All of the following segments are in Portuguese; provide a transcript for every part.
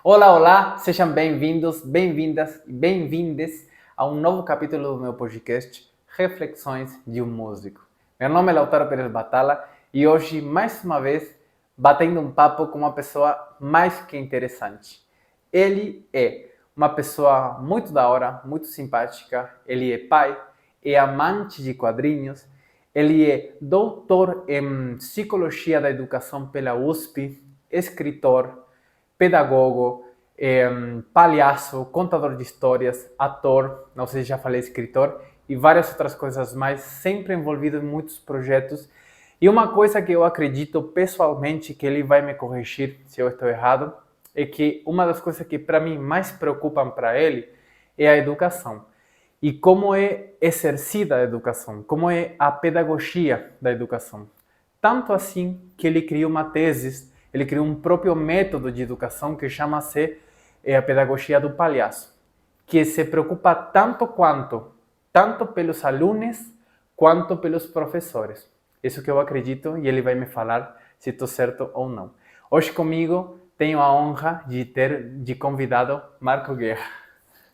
Olá, olá, sejam bem-vindos, bem-vindas e bem-vindes a um novo capítulo do meu podcast Reflexões de um Músico. Meu nome é Lautaro Pérez Batalla e hoje, mais uma vez, batendo um papo com uma pessoa mais que interessante. Ele é uma pessoa muito da hora, muito simpática, ele é pai, é amante de quadrinhos, ele é doutor em Psicologia da Educação pela USP, escritor, pedagogo, palhaço, contador de histórias, ator, não sei se já falei escritor, e várias outras coisas mais, sempre envolvido em muitos projetos. E uma coisa que eu acredito pessoalmente, que ele vai me corrigir se eu estou errado, é que uma das coisas que para mim mais preocupam para ele é a educação. E como é exercida a educação, como é a pedagogia da educação. Tanto assim que ele criou uma tese, ele criou um próprio método de educação que chama-se a pedagogia do palhaço, que se preocupa tanto pelos alunos quanto pelos professores. Isso que eu acredito e ele vai me falar se estou certo ou não. Hoje comigo tenho a honra de ter de convidado Marco Guerra.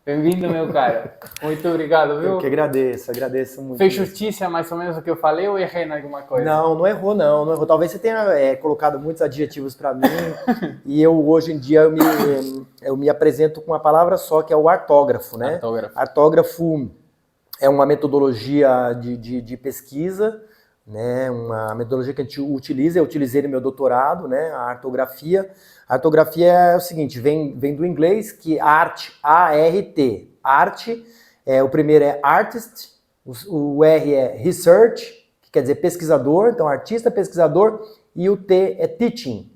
Bem-vindo, meu cara. Muito obrigado, viu? Eu que agradeço muito. Fez justiça mais ou menos o que eu falei ou errei em alguma coisa? Não errou não, não errou. Talvez você tenha colocado muitos adjetivos para mim e eu hoje em dia eu me apresento com uma palavra só, que é o artógrafo, né? Artógrafo. Artógrafo é uma metodologia de pesquisa, né? Uma metodologia que a gente utiliza, eu utilizei no meu doutorado, né? A artografia. A artografia é o seguinte, vem do inglês, que arte, A-R-T. Arte, o primeiro é artist, o R é research, que quer dizer pesquisador, então artista, pesquisador, e o T é teaching,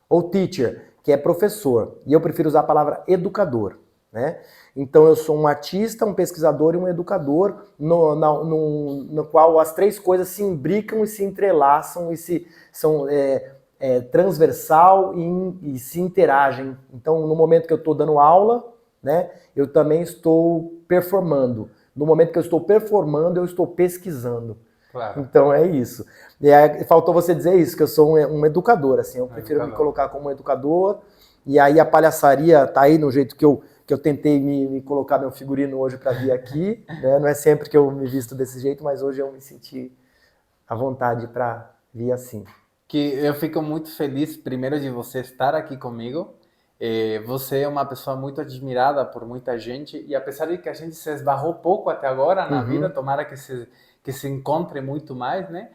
ou teacher, que é professor. E eu prefiro usar a palavra educador, né? Então eu sou um artista, um pesquisador e um educador, no qual as três coisas se imbricam e se entrelaçam e são transversal e se interagem. Então no momento que eu estou dando aula, né, eu também estou performando. No momento que eu estou performando, eu estou pesquisando. Claro. Então é isso. E aí, faltou você dizer isso, que eu sou um educador, assim, eu prefiro me colocar como um educador, e aí a palhaçaria tá aí no jeito que eu tentei me colocar meu figurino hoje para vir aqui, né? Não é sempre que eu me visto desse jeito, mas hoje eu me senti à vontade para vir assim. Que eu fico muito feliz, primeiro, de você estar aqui comigo. Você é uma pessoa muito admirada por muita gente, e apesar de que a gente se esbarrou pouco até agora na vida, tomara que se encontre muito mais, né?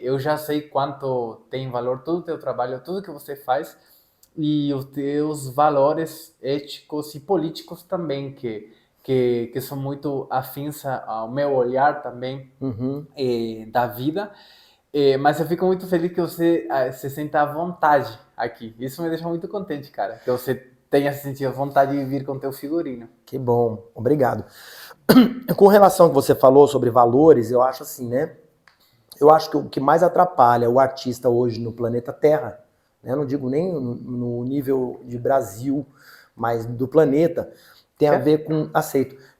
Eu já sei quanto tem valor todo o teu trabalho, tudo que você faz, e os teus valores éticos e políticos também, que são muito afins ao meu olhar também da vida. Mas eu fico muito feliz que você se sinta à vontade aqui. Isso me deixa muito contente, cara. Que você tenha se sentido à vontade de vir com teu figurino. Que bom, obrigado. Com relação ao que você falou sobre valores, eu acho assim, né? Eu acho que o que mais atrapalha o artista hoje no planeta Terra, né? Eu não digo nem no nível de Brasil, mas do planeta, tem a ver com,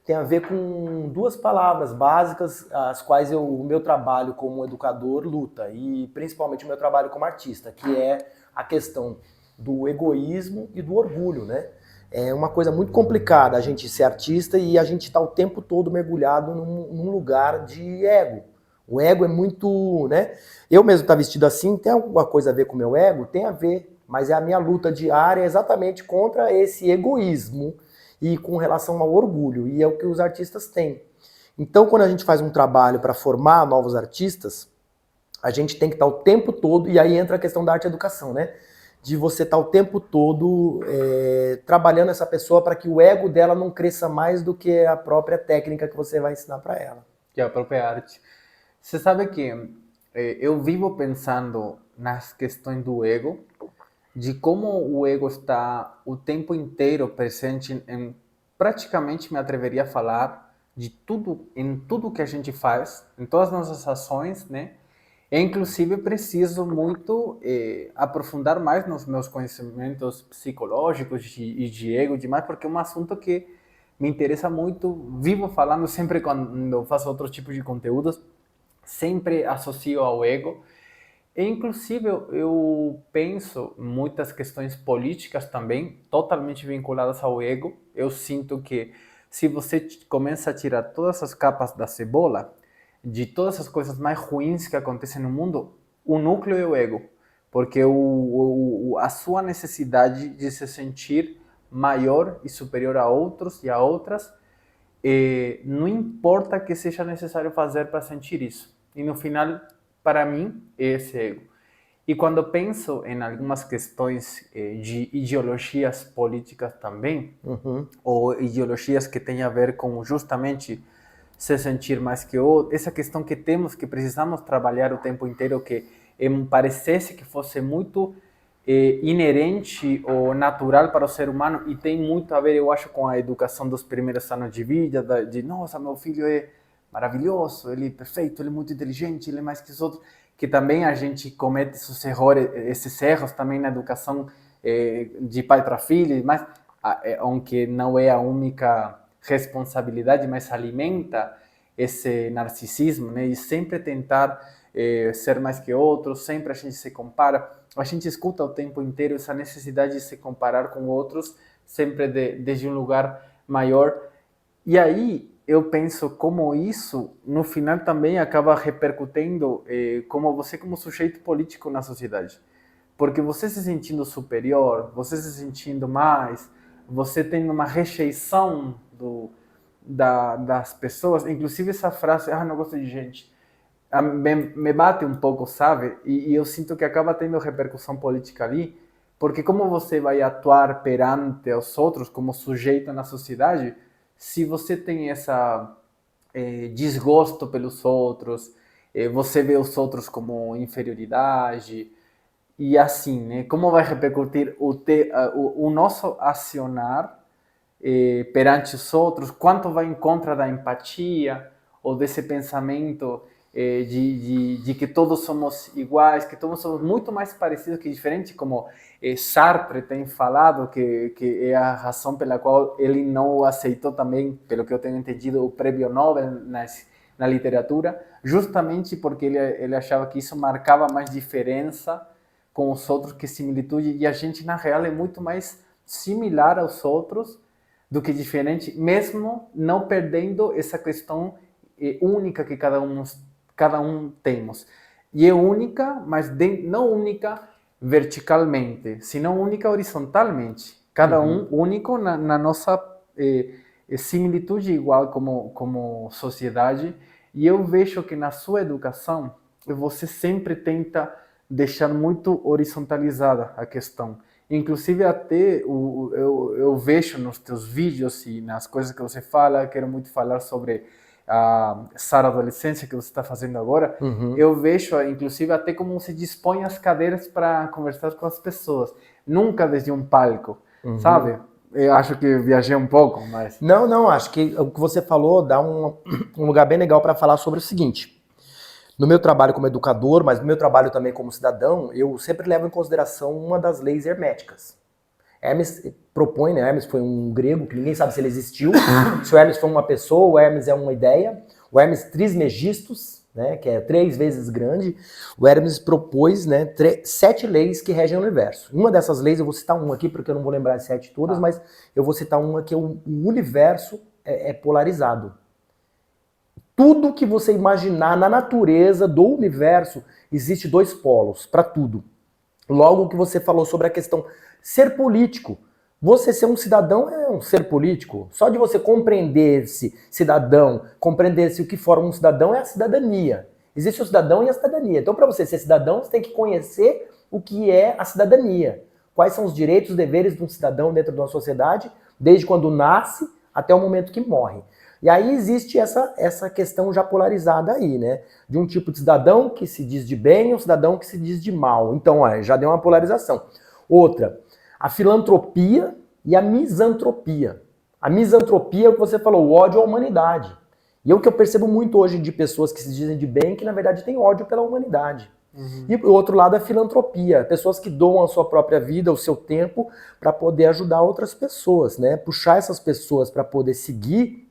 tem a ver com duas palavras básicas, as quais o meu trabalho como educador luta, e principalmente o meu trabalho como artista, que é a questão do egoísmo e do orgulho, né? É uma coisa muito complicada a gente ser artista e a gente está o tempo todo mergulhado num lugar de ego. O ego é muito, né? Eu mesmo estar vestido assim, tem alguma coisa a ver com o meu ego? Tem a ver, mas é a minha luta diária exatamente contra esse egoísmo e com relação ao orgulho, e é o que os artistas têm. Então, quando a gente faz um trabalho para formar novos artistas, a gente tem que estar o tempo todo, e aí entra a questão da arte-educação, né? De você estar o tempo todo trabalhando essa pessoa para que o ego dela não cresça mais do que a própria técnica que você vai ensinar para ela. Que é a própria arte. Você sabe que eu vivo pensando nas questões do ego, de como o ego está o tempo inteiro presente em, praticamente me atreveria a falar, de tudo, em tudo que a gente faz, em todas as nossas ações, né? E, inclusive, preciso muito aprofundar mais nos meus conhecimentos psicológicos e de ego e demais, porque é um assunto que me interessa muito. Vivo falando sempre quando eu faço outro tipo de conteúdos, sempre associo ao ego. E, inclusive, eu penso muitas questões políticas também, totalmente vinculadas ao ego. Eu sinto que se você começa a tirar todas as capas da cebola, de todas as coisas mais ruins que acontecem no mundo, o núcleo é o ego. Porque a sua necessidade de se sentir maior e superior a outros e a outras, não importa o que seja necessário fazer para sentir isso. E no final, para mim, é esse ego. E quando penso em algumas questões de ideologias políticas também, ou ideologias que têm a ver com justamente se sentir mais que outro, essa questão que temos, que precisamos trabalhar o tempo inteiro, que parecesse que fosse muito inerente ou natural para o ser humano, e tem muito a ver, eu acho, com a educação dos primeiros anos de vida, de nossa, meu filho é maravilhoso, ele é perfeito, ele é muito inteligente, ele é mais que os outros, que também a gente comete esses erros também na educação de pai para filho, mas aunque não é a única responsabilidade, mas alimenta esse narcisismo, né? E sempre tentar ser mais que outros, sempre a gente se compara, a gente escuta o tempo inteiro essa necessidade de se comparar com outros, sempre desde um lugar maior. E aí eu penso como isso, no final, também acaba repercutindo como você como sujeito político na sociedade. Porque você se sentindo superior, você se sentindo mais, você tendo uma rejeição das pessoas, inclusive essa frase, não gosto de gente, me bate um pouco, sabe? E eu sinto que acaba tendo repercussão política ali, porque como você vai atuar perante os outros como sujeito na sociedade, se você tem essa desgosto pelos outros, você vê os outros como inferioridade, e assim, né? Como vai repercutir o nosso acionar perante os outros, quanto vai em contra da empatia, ou desse pensamento de que todos somos iguais, que todos somos muito mais parecidos que diferentes, como Sartre tem falado, que é a razão pela qual ele não aceitou também, pelo que eu tenho entendido, o prêmio Nobel na literatura, justamente porque ele achava que isso marcava mais diferença com os outros que similitude, e a gente, na real, é muito mais similar aos outros do que diferente, mesmo não perdendo essa questão única que cada um temos. E é única, mas não única verticalmente, senão única horizontalmente. Cada um único na nossa similitude igual como sociedade. E eu vejo que na sua educação, você sempre tenta deixar muito horizontalizada a questão. Inclusive até eu vejo nos teus vídeos e nas coisas que você fala, quero muito falar sobre a Sara Adolescência que você está fazendo agora, eu vejo inclusive até como você dispõe as cadeiras para conversar com as pessoas, nunca desde um palco, sabe? Eu acho que viajei um pouco, mas... Não, acho que o que você falou dá um lugar bem legal para falar sobre o seguinte. No meu trabalho como educador, mas no meu trabalho também como cidadão, eu sempre levo em consideração uma das leis herméticas. Hermes propõe, né? Hermes foi um grego, que ninguém sabe se ele existiu, se o Hermes foi uma pessoa, o Hermes é uma ideia. O Hermes Trismegistus, né, que é 3 vezes grande, o Hermes propôs, né, 7 leis que regem o universo. Uma dessas leis, eu vou citar uma aqui, porque eu não vou lembrar as 7 todas, mas eu vou citar uma que o universo é polarizado. Tudo que você imaginar na natureza do universo, existe 2 polos para tudo. Logo, o que você falou sobre a questão ser político. Você ser um cidadão é um ser político. Só de você compreender-se cidadão, compreender-se o que forma um cidadão é a cidadania. Existe o cidadão e a cidadania. Então, para você ser cidadão, você tem que conhecer o que é a cidadania. Quais são os direitos e os deveres de um cidadão dentro de uma sociedade, desde quando nasce até o momento que morre. E aí existe essa questão já polarizada aí, né? De um tipo de cidadão que se diz de bem e um cidadão que se diz de mal. Então, já deu uma polarização. Outra, a filantropia e a misantropia. A misantropia é o que você falou, o ódio à humanidade. E é o que eu percebo muito hoje de pessoas que se dizem de bem, que na verdade têm ódio pela humanidade. E o outro lado é a filantropia, pessoas que doam a sua própria vida, o seu tempo, para poder ajudar outras pessoas, né? Puxar essas pessoas para poder seguir,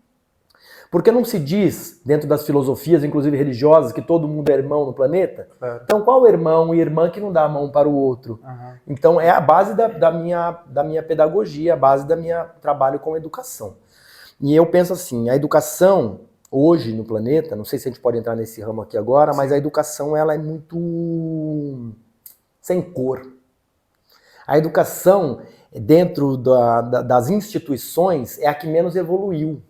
Porque não se diz, dentro das filosofias, inclusive religiosas, que todo mundo é irmão no planeta? Claro. Então, qual irmão e irmã que não dá a mão para o outro? Uhum. Então, é a base da minha pedagogia, a base da minha trabalho com educação. E eu penso assim, a educação, hoje no planeta, não sei se a gente pode entrar nesse ramo aqui agora, mas a educação ela é muito sem cor. A educação, dentro das instituições, é a que menos evoluiu.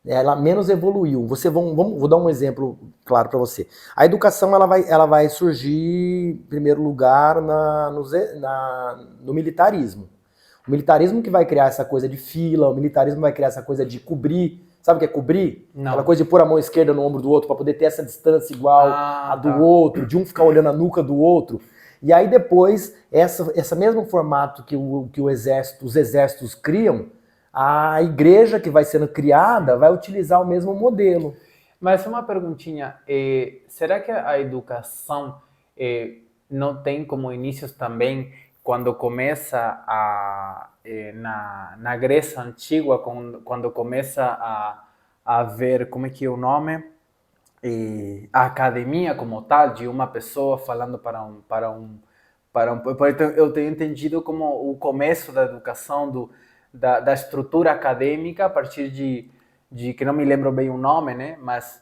Ela menos evoluiu. Vou dar um exemplo claro para você. A educação ela vai surgir, em primeiro lugar, no militarismo. O militarismo que vai criar essa coisa de fila, o militarismo vai criar essa coisa de cobrir. Sabe o que é cobrir? Não. Aquela coisa de pôr a mão esquerda no ombro do outro para poder ter essa distância igual à do outro, de um ficar olhando a nuca do outro. E aí depois, esse mesmo formato que os exércitos criam, a igreja que vai sendo criada vai utilizar o mesmo modelo. Mas uma perguntinha, será que a educação não tem como inícios também quando começa na Grécia Antiga, quando começa a ver, como é que é o nome? A academia como tal, de uma pessoa falando eu tenho entendido como o começo da educação da estrutura acadêmica a partir de que não me lembro bem o nome, né? Mas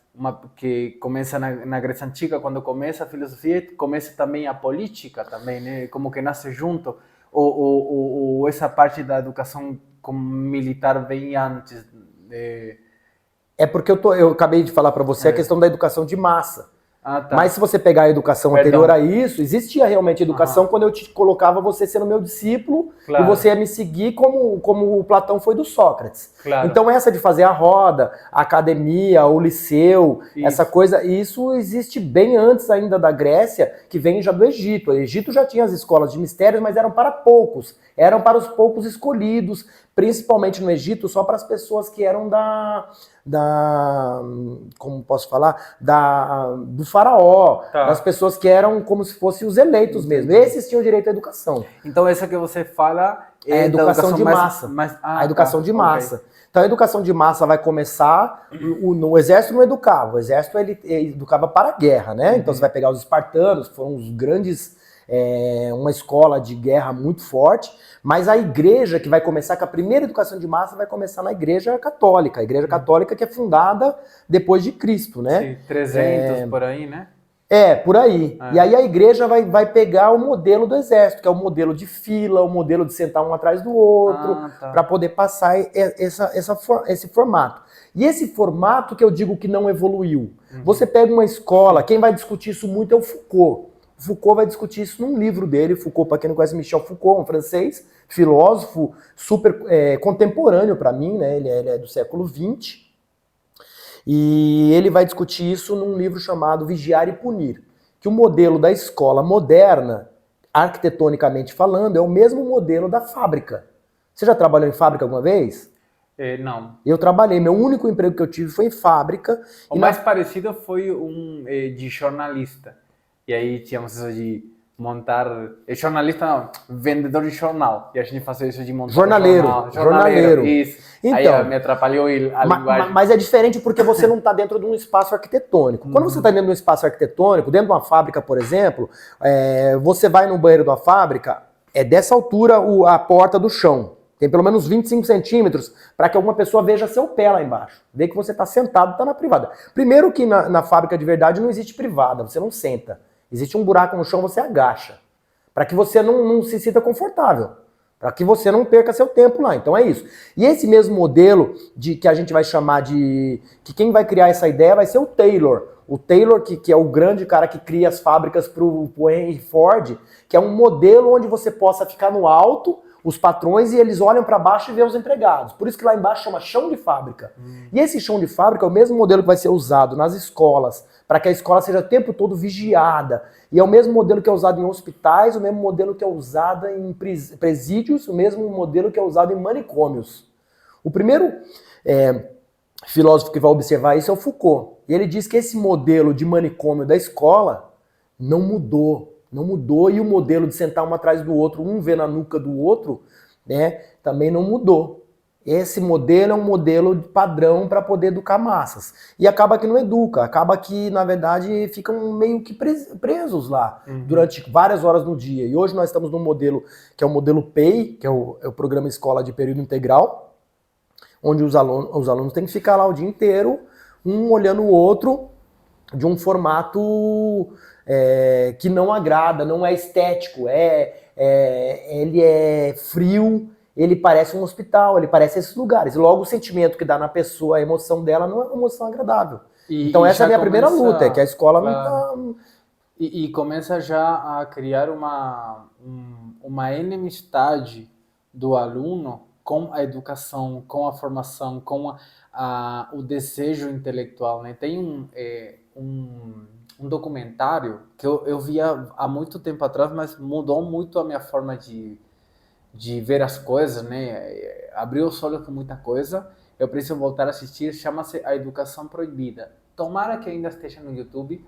que começa na Grécia Antiga, quando começa a filosofia, começa também a política também, né? Como que nasce junto, ou essa parte da educação como militar vem antes. É porque eu acabei de falar para você a questão da educação de massa. Tá. Mas se você pegar a educação anterior a isso, existia realmente educação quando eu te colocava você sendo meu discípulo, claro, e você ia me seguir como o Platão foi do Sócrates. Claro. Então essa de fazer a roda, a academia, o liceu, essa coisa, isso existe bem antes ainda da Grécia, que vem já do Egito. O Egito já tinha as escolas de mistérios, mas eram para poucos. Eram para os poucos escolhidos, principalmente no Egito, só para as pessoas que eram como posso falar? Do faraó, das pessoas que eram como se fossem os eleitos mesmo. Esses tinham direito à educação. Então essa que você fala é a educação de massa. A educação de massa. Okay. Então a educação de massa vai começar, no exército não educava, o exército ele educava para a guerra, né? Então você vai pegar os espartanos, que foram os grandes, uma escola de guerra muito forte, mas a igreja que vai começar, com a primeira educação de massa, vai começar na igreja católica. A igreja católica que é fundada depois de Cristo, né? Sim, 300 por aí, né? Por aí. E aí a igreja vai pegar o modelo do exército, que é o modelo de fila, o modelo de sentar um atrás do outro, para poder passar esse formato. E esse formato que eu digo que não evoluiu. Você pega uma escola, quem vai discutir isso muito é o Foucault. Foucault vai discutir isso num livro dele. Foucault, para quem não conhece, Michel Foucault, um francês, filósofo super contemporâneo para mim, né? Ele é do século XX. E ele vai discutir isso num livro chamado Vigiar e Punir, que o modelo da escola moderna, arquitetonicamente falando, é o mesmo modelo da fábrica. Você já trabalhou em fábrica alguma vez? Não. Eu trabalhei, meu único emprego que eu tive foi em fábrica. O mais parecido foi de jornalista. E aí tínhamos isso de montar... Jornalista não, vendedor de jornal. E a gente fazia isso de montar jornaleiro. Isso. Então, aí me atrapalhou a linguagem. Mas é diferente porque você não está dentro de um espaço arquitetônico. Quando você está dentro de um espaço arquitetônico, dentro de uma fábrica, por exemplo, você vai no banheiro da fábrica, é dessa altura a porta do chão. Tem pelo menos 25 centímetros para que alguma pessoa veja seu pé lá embaixo. Vê que você está sentado, está na privada. Primeiro que na fábrica de verdade não existe privada, você não senta. Existe um buraco no chão, você agacha. Para que você não se sinta confortável. Para que você não perca seu tempo lá. Então é isso. E esse mesmo modelo que a gente vai chamar de... que quem vai criar essa ideia vai ser o Taylor. O Taylor, que é o grande cara que cria as fábricas para o Henry Ford, que é um modelo onde você possa ficar no alto, os patrões, e eles olham para baixo e vê os empregados. Por isso que lá embaixo chama chão de fábrica. E esse chão de fábrica é o mesmo modelo que vai ser usado nas escolas, para que a escola seja o tempo todo vigiada. E é o mesmo modelo que é usado em hospitais, o mesmo modelo que é usado em presídios, o mesmo modelo que é usado em manicômios. O primeiro filósofo que vai observar isso é o Foucault. E ele diz que esse modelo de manicômio da escola não mudou. Não mudou, e o modelo de sentar um atrás do outro, um vê na nuca do outro, né, também não mudou. esse modelo é um modelo de padrão para poder educar massas. E acaba que não educa, acaba que, na verdade, ficam meio que presos lá durante várias horas no dia. E hoje nós estamos num modelo que é o modelo PEI, que é o Programa Escola de Período Integral, onde os alunos têm que ficar lá o dia inteiro, um olhando o outro, de um formato que não agrada, não é estético, ele é frio, ele parece um hospital, ele parece esses lugares. Logo, o sentimento que dá na pessoa, a emoção dela, não é uma emoção agradável. Então essa é a minha primeira luta, é que a escola não está... E começa já a criar uma enemistade do aluno com a educação, com a formação, com o desejo intelectual, né? Tem um documentário que eu via há muito tempo atrás, mas mudou muito a minha forma de ver as coisas, né? Abriu os olhos com muita coisa. Eu preciso voltar a assistir. Chama-se A Educação Proibida. Tomara que ainda esteja no YouTube.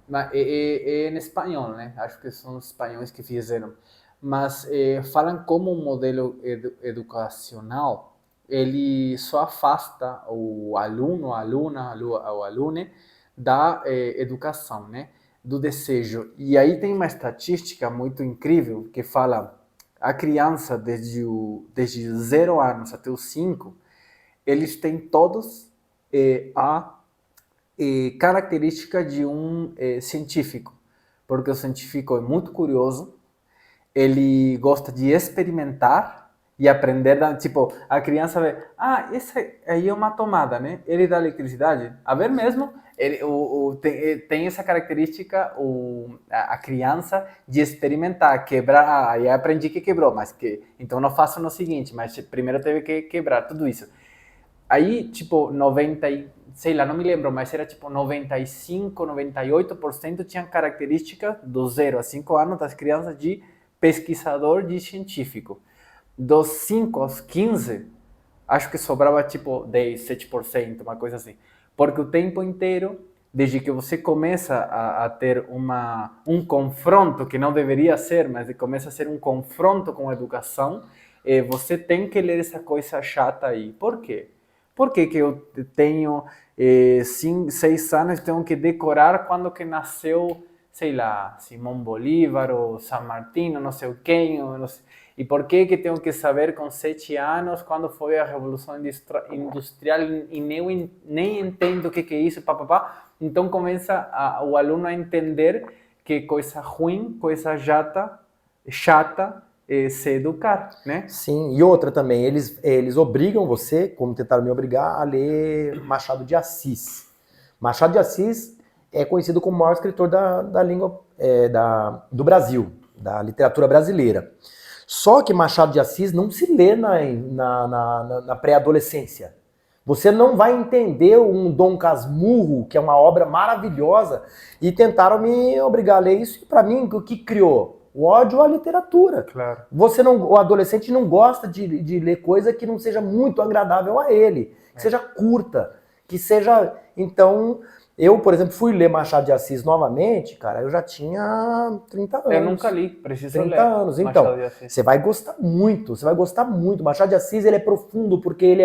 Mas é em espanhol, né? Acho que são os espanhóis que fizeram. Mas falam como um modelo educacional ele só afasta o aluno, a aluna, o aluno da educação, né? Do desejo. E aí tem uma estatística muito incrível que fala a criança desde 0 anos até os 5, eles têm todos a característica de um científico, porque o científico é muito curioso, ele gosta de experimentar e aprender, tipo, a criança vê, essa aí é uma tomada, né? Ele dá eletricidade, a ver mesmo, tem essa característica a criança de experimentar, quebrar, aí aprendi que quebrou, então não faço no seguinte, mas primeiro teve que quebrar tudo isso. Aí, tipo, 90, sei lá, não me lembro, mas era tipo 95, 98% tinham características do 0 a 5 anos das crianças de pesquisador, de científico. Dos 5 aos 15, acho que sobrava tipo 10, 7%, uma coisa assim. Porque o tempo inteiro, desde que você começa a ter um confronto, que não deveria ser, mas começa a ser um confronto com a educação, você tem que ler essa coisa chata aí. Por quê? Por que eu tenho 6 anos e tenho que decorar quando que nasceu, sei lá, Simão Bolívar ou San Martín, ou não sei quem, ou não sei. E por que tenho que saber com 7 anos quando foi a Revolução Industrial e nem entendo o que é isso, papapá. Então começa o aluno a entender que coisa ruim, coisa chata, se educar, né? Sim, e outra também, eles obrigam você, como tentaram me obrigar, a ler Machado de Assis. Machado de Assis é conhecido como o maior escritor da língua do Brasil, da literatura brasileira. Só que Machado de Assis não se lê na pré-adolescência. Você não vai entender um Dom Casmurro, que é uma obra maravilhosa, e tentaram me obrigar a ler isso, e para mim, o que criou? O ódio à literatura. Claro. O adolescente não gosta de ler coisa que não seja muito agradável a ele, que seja curta, que seja... Então, eu, por exemplo, fui ler Machado de Assis novamente, cara, eu já tinha 30 anos. Eu nunca li, preciso 30 ler. anos. Então, você vai gostar muito, Machado de Assis, ele é profundo porque ele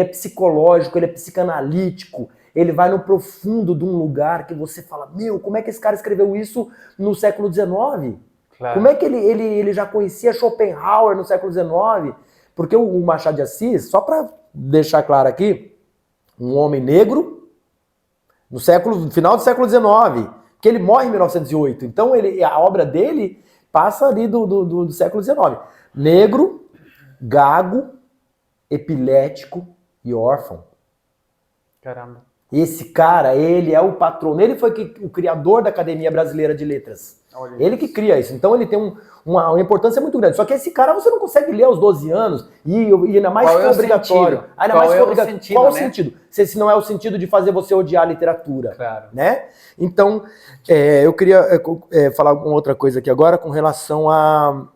é psicológico, ele é psicanalítico, ele vai no profundo de um lugar que você fala, meu, como é que esse cara escreveu isso no século XIX? Claro. Como é que ele já conhecia Schopenhauer no século XIX? Porque o Machado de Assis, só para deixar claro aqui, um homem negro no final do século XIX, que ele morre em 1908. Então a obra dele passa ali do século XIX. Negro, gago, epilético e órfão. Caramba. Esse cara, ele é o patrono. Ele foi o criador da Academia Brasileira de Letras. Olha ele que cria isso. Então ele tem uma importância muito grande. Só que esse cara você não consegue ler aos 12 anos e ainda mais qual é obrigatório. Ainda mais é obrigatório. Sentido, qual né? o sentido? Se não é o sentido de fazer você odiar a literatura. Claro. Né? Então, eu queria falar alguma outra coisa aqui agora com relação a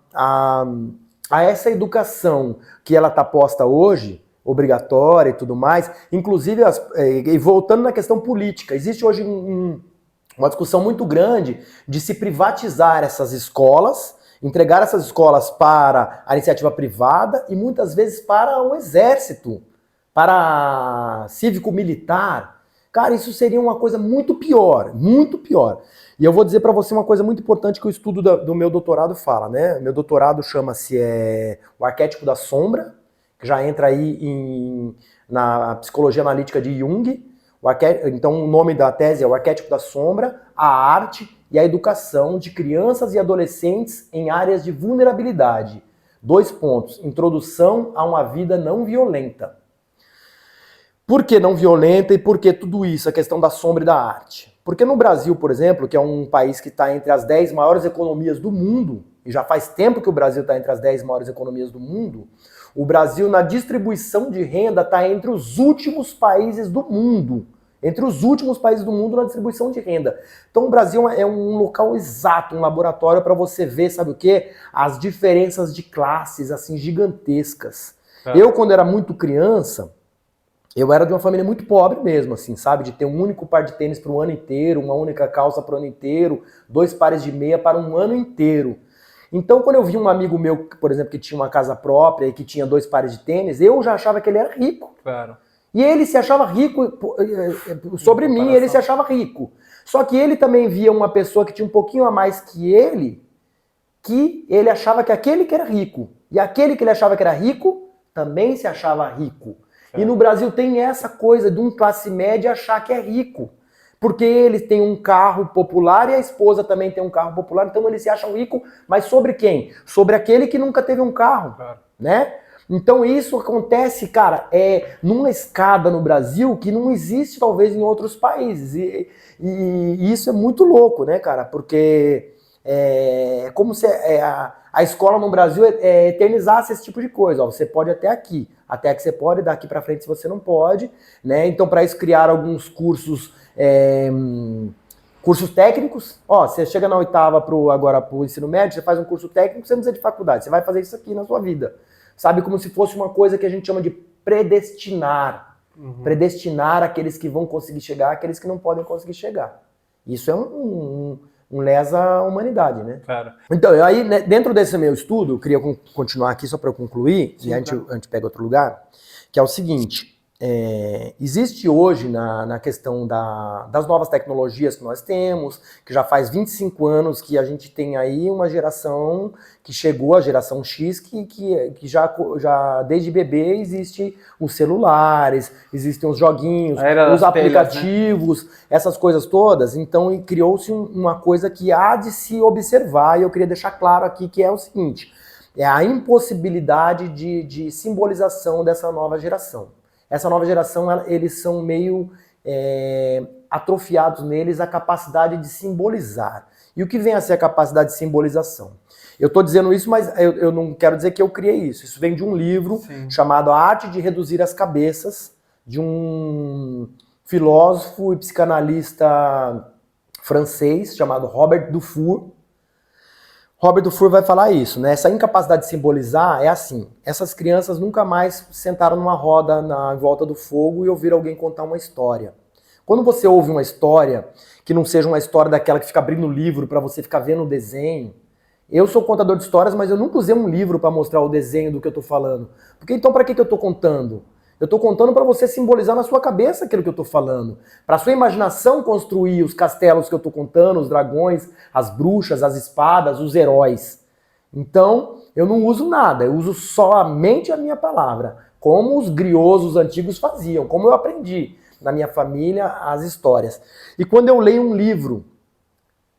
essa educação que ela está posta hoje, obrigatória e tudo mais. Inclusive, e voltando na questão política, existe hoje uma discussão muito grande de se privatizar essas escolas Entregar essas escolas para a iniciativa privada e muitas vezes para o exército, para cívico-militar. Cara, isso seria uma coisa muito pior, muito pior. E eu vou dizer para você uma coisa muito importante que o estudo do meu doutorado fala, né? Meu doutorado chama-se O Arquétipo da Sombra, que já entra aí na psicologia analítica de Jung. Então o nome da tese é O Arquétipo da Sombra, a arte e a educação de crianças e adolescentes em áreas de vulnerabilidade. 2 pontos. Introdução a uma vida não violenta. Por que não violenta e por que tudo isso, a questão da sombra e da arte? Porque no Brasil, por exemplo, que é um país que está entre as 10 maiores economias do mundo, e já faz tempo que o Brasil está entre as 10 maiores economias do mundo, o Brasil na distribuição de renda está entre os últimos países do mundo. Entre os últimos países do mundo na distribuição de renda. Então o Brasil é um local exato, um laboratório para você ver, sabe o quê? As diferenças de classes, assim, gigantescas. Eu, quando era muito criança, eu era de uma família muito pobre mesmo, assim, sabe? De ter um único par de tênis para o ano inteiro, uma única calça para o ano inteiro, 2 pares de meia para um ano inteiro. Então, quando eu vi um amigo meu, por exemplo, que tinha uma casa própria e que tinha 2 pares de tênis, eu já achava que ele era rico. Claro. E ele se achava rico, sobre mim ele se achava rico. Só que ele também via uma pessoa que tinha um pouquinho a mais que ele achava que aquele que era rico. E aquele que ele achava que era rico, também se achava rico. E no Brasil tem essa coisa de um classe média achar que é rico. Porque ele tem um carro popular e a esposa também tem um carro popular, então eles se acham ricos, mas sobre quem? Sobre aquele que nunca teve um carro, né? Então isso acontece, cara, numa escada no Brasil que não existe talvez em outros países. E isso é muito louco, né, cara? Porque como se a escola no Brasil eternizasse esse tipo de coisa. Ó, você pode até aqui você pode, daqui pra frente você não pode, né? Então para isso criar alguns cursos técnicos. Ó, você chega na 8ª agora pro ensino médio, você faz um curso técnico, você não precisa de faculdade, você vai fazer isso aqui na sua vida. Sabe, como se fosse uma coisa que a gente chama de predestinar. Predestinar aqueles que vão conseguir chegar, aqueles que não podem conseguir chegar. Isso é um lesa humanidade, né? Claro. Então, aí, né, dentro desse meu estudo, eu queria continuar aqui só para eu concluir, e a gente pega outro lugar, que é o seguinte. Existe hoje na questão das novas tecnologias que nós temos, que já faz 25 anos que a gente tem aí uma geração que chegou, a geração X, que já desde bebê existe os celulares, existem os joguinhos, os aplicativos, telas, né? Essas coisas todas. Então criou-se uma coisa que há de se observar, e eu queria deixar claro aqui que é o seguinte, é a impossibilidade de simbolização dessa nova geração. Essa nova geração, eles são meio atrofiados neles a capacidade de simbolizar. E o que vem a ser a capacidade de simbolização? Eu estou dizendo isso, mas eu não quero dizer que eu criei isso. Isso vem de um livro chamado A Arte de Reduzir as Cabeças, de um filósofo e psicanalista francês chamado Robert Dufour. Robert Dufour vai falar isso, né? Essa incapacidade de simbolizar é assim. Essas crianças nunca mais sentaram numa roda em volta do fogo e ouviram alguém contar uma história. Quando você ouve uma história, que não seja uma história daquela que fica abrindo o livro para você ficar vendo o desenho. Eu sou contador de histórias, mas eu nunca usei um livro para mostrar o desenho do que eu estou falando. Porque então para que eu estou contando? Eu estou contando para você simbolizar na sua cabeça aquilo que eu estou falando. Para a sua imaginação construir os castelos que eu estou contando, os dragões, as bruxas, as espadas, os heróis. Então, eu não uso nada, eu uso somente a minha palavra. Como os griosos antigos faziam, como eu aprendi na minha família as histórias. E quando eu leio um livro,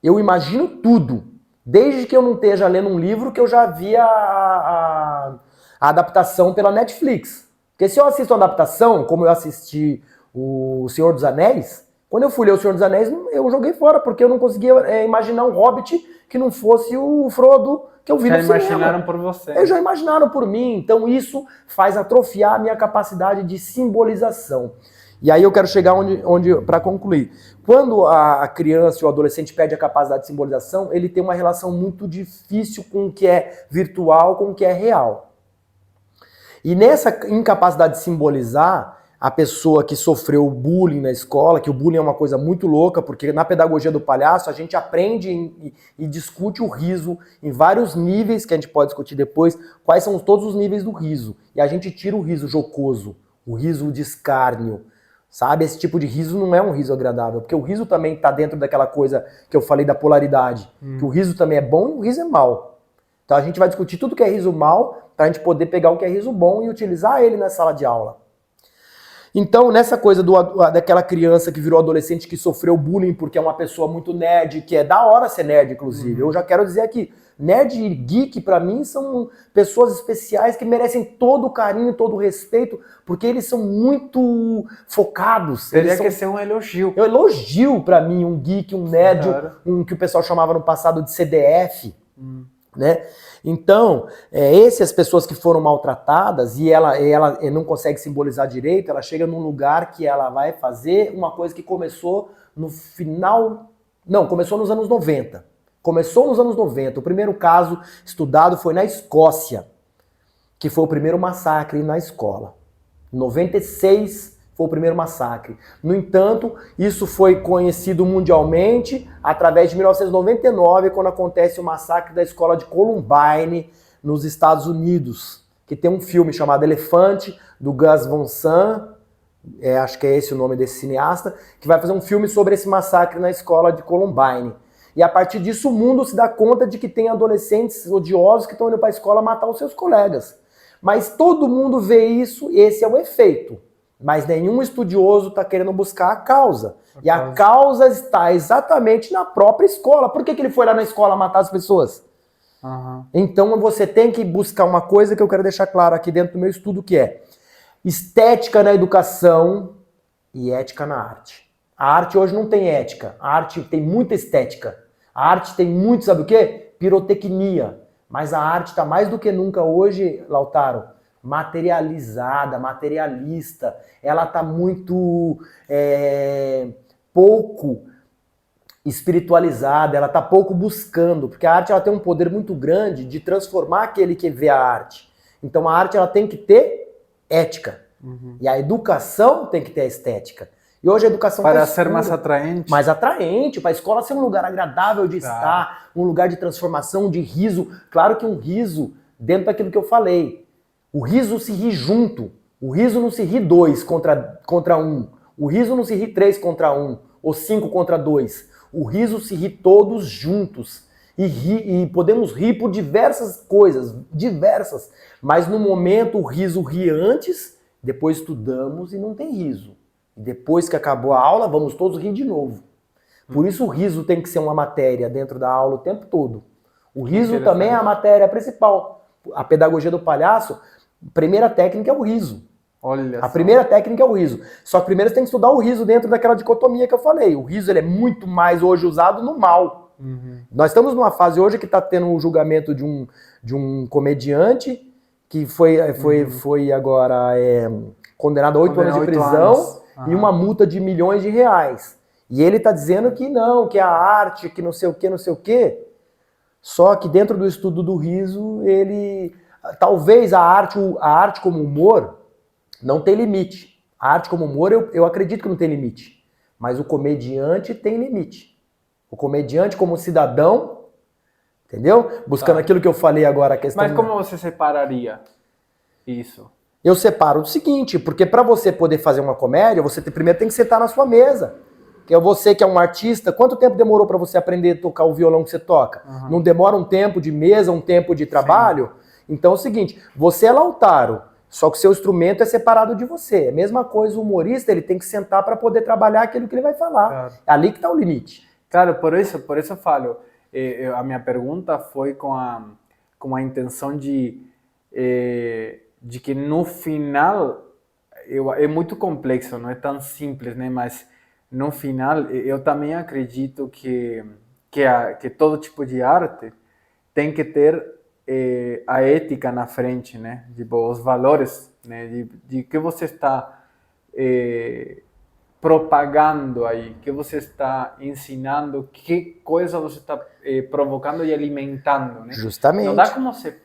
eu imagino tudo. Desde que eu não esteja lendo um livro que eu já vi a adaptação pela Netflix. Porque se eu assisto uma adaptação, como eu assisti O Senhor dos Anéis, quando eu fui ler O Senhor dos Anéis, eu joguei fora, porque eu não conseguia imaginar um Hobbit que não fosse o Frodo que eu vi no cinema. Já imaginaram por você. Eles já imaginaram por mim, então isso faz atrofiar a minha capacidade de simbolização. E aí eu quero chegar para concluir. Quando a criança ou o adolescente perde a capacidade de simbolização, ele tem uma relação muito difícil com o que é virtual, com o que é real. E nessa incapacidade de simbolizar, a pessoa que sofreu bullying na escola, que o bullying é uma coisa muito louca, porque na pedagogia do palhaço a gente aprende e discute o riso em vários níveis, que a gente pode discutir depois, quais são todos os níveis do riso. E a gente tira o riso jocoso, o riso de escárnio, sabe? Esse tipo de riso não é um riso agradável, porque o riso também está dentro daquela coisa que eu falei da polaridade, que o riso também é bom e o riso é mal. Então a gente vai discutir tudo que é riso mal, para a gente poder pegar o que é riso bom e utilizar ele na sala de aula. Então, nessa coisa daquela criança que virou adolescente que sofreu bullying porque é uma pessoa muito nerd, que é da hora ser nerd, inclusive. Eu já quero dizer aqui, nerd e geek, pra mim, são pessoas especiais que merecem todo o carinho, todo o respeito, porque eles são muito focados. Teria que ser um elogio. Eu elogio pra mim um geek, um nerd, um que o pessoal chamava no passado de CDF, né? Então, essas pessoas que foram maltratadas e ela não consegue simbolizar direito, ela chega num lugar que ela vai fazer uma coisa que começou no final... Não, começou nos anos 90. Começou nos anos 90. O primeiro caso estudado foi na Escócia, que foi o primeiro massacre na escola. Em 96 foi o primeiro massacre. No entanto, isso foi conhecido mundialmente através de 1999, quando acontece o massacre da escola de Columbine, nos Estados Unidos, que tem um filme chamado Elefante, do Gus Van Sant, acho que é esse o nome desse cineasta, que vai fazer um filme sobre esse massacre na escola de Columbine. E a partir disso o mundo se dá conta de que tem adolescentes odiosos que estão indo para a escola matar os seus colegas. Mas todo mundo vê isso, esse é o efeito. Mas nenhum estudioso está querendo buscar a causa. E a causa está exatamente na própria escola. Por que ele foi lá na escola matar as pessoas? Então você tem que buscar uma coisa que eu quero deixar claro aqui dentro do meu estudo, que é estética na educação e ética na arte. A arte hoje não tem ética. A arte tem muita estética. A arte tem muito, sabe o quê? Pirotecnia. Mas a arte está mais do que nunca hoje, Lautaro, materializada, materialista. Ela está muito pouco espiritualizada, ela está pouco buscando, porque a arte ela tem um poder muito grande de transformar aquele que vê a arte. Então a arte ela tem que ter ética. E a educação tem que ter a estética. E hoje a educação para ser mais atraente. Mais atraente, para a escola ser um lugar agradável de estar, um lugar de transformação, de riso. Claro que um riso dentro daquilo que eu falei. O riso se ri junto. O riso não se ri 2 contra 1. O riso não se ri 3 contra 1 ou 5 contra 2. O riso se ri todos juntos. E podemos rir por diversas coisas, diversas. Mas no momento o riso ri antes, depois estudamos e não tem riso. E depois que acabou a aula, vamos todos rir de novo. Por isso o riso tem que ser uma matéria dentro da aula o tempo todo. O riso também é a matéria principal. A pedagogia do palhaço, a primeira técnica é o riso. Olha a primeira técnica é o riso. Só que primeiro você tem que estudar o riso dentro daquela dicotomia que eu falei. O riso ele é muito mais hoje usado no mal. Nós estamos numa fase hoje que está tendo o julgamento de um comediante que foi agora condenado a 8 anos de prisão e uma multa de milhões de reais. E ele está dizendo que não, que a arte, que não sei o que, não sei o que. Só que dentro do estudo do riso, talvez a arte como humor não tem limite. A arte como humor, eu acredito que não tem limite. Mas o comediante tem limite. O comediante como cidadão, entendeu? Buscando aquilo que eu falei agora, a questão... Mas como você separaria isso? Eu separo do seguinte, porque para você poder fazer uma comédia, você primeiro tem que sentar na sua mesa. Que é você que é um artista, quanto tempo demorou para você aprender a tocar o violão que você toca? Não demora um tempo de mesa, um tempo de trabalho? Sim. Então é o seguinte, você é Lautaro, só que o seu instrumento é separado de você. É a mesma coisa, o humorista ele tem que sentar para poder trabalhar aquilo que ele vai falar. Claro. É ali que está o limite. Claro, por isso eu falo, a minha pergunta foi com a intenção de que no final, é muito complexo, não é tão simples, né? Mas no final, eu também acredito que todo tipo de arte tem que ter a ética na frente, né? Tipo, os valores, né? De que você está propagando aí, que você está ensinando, que coisa você está provocando e alimentando, né? Justamente.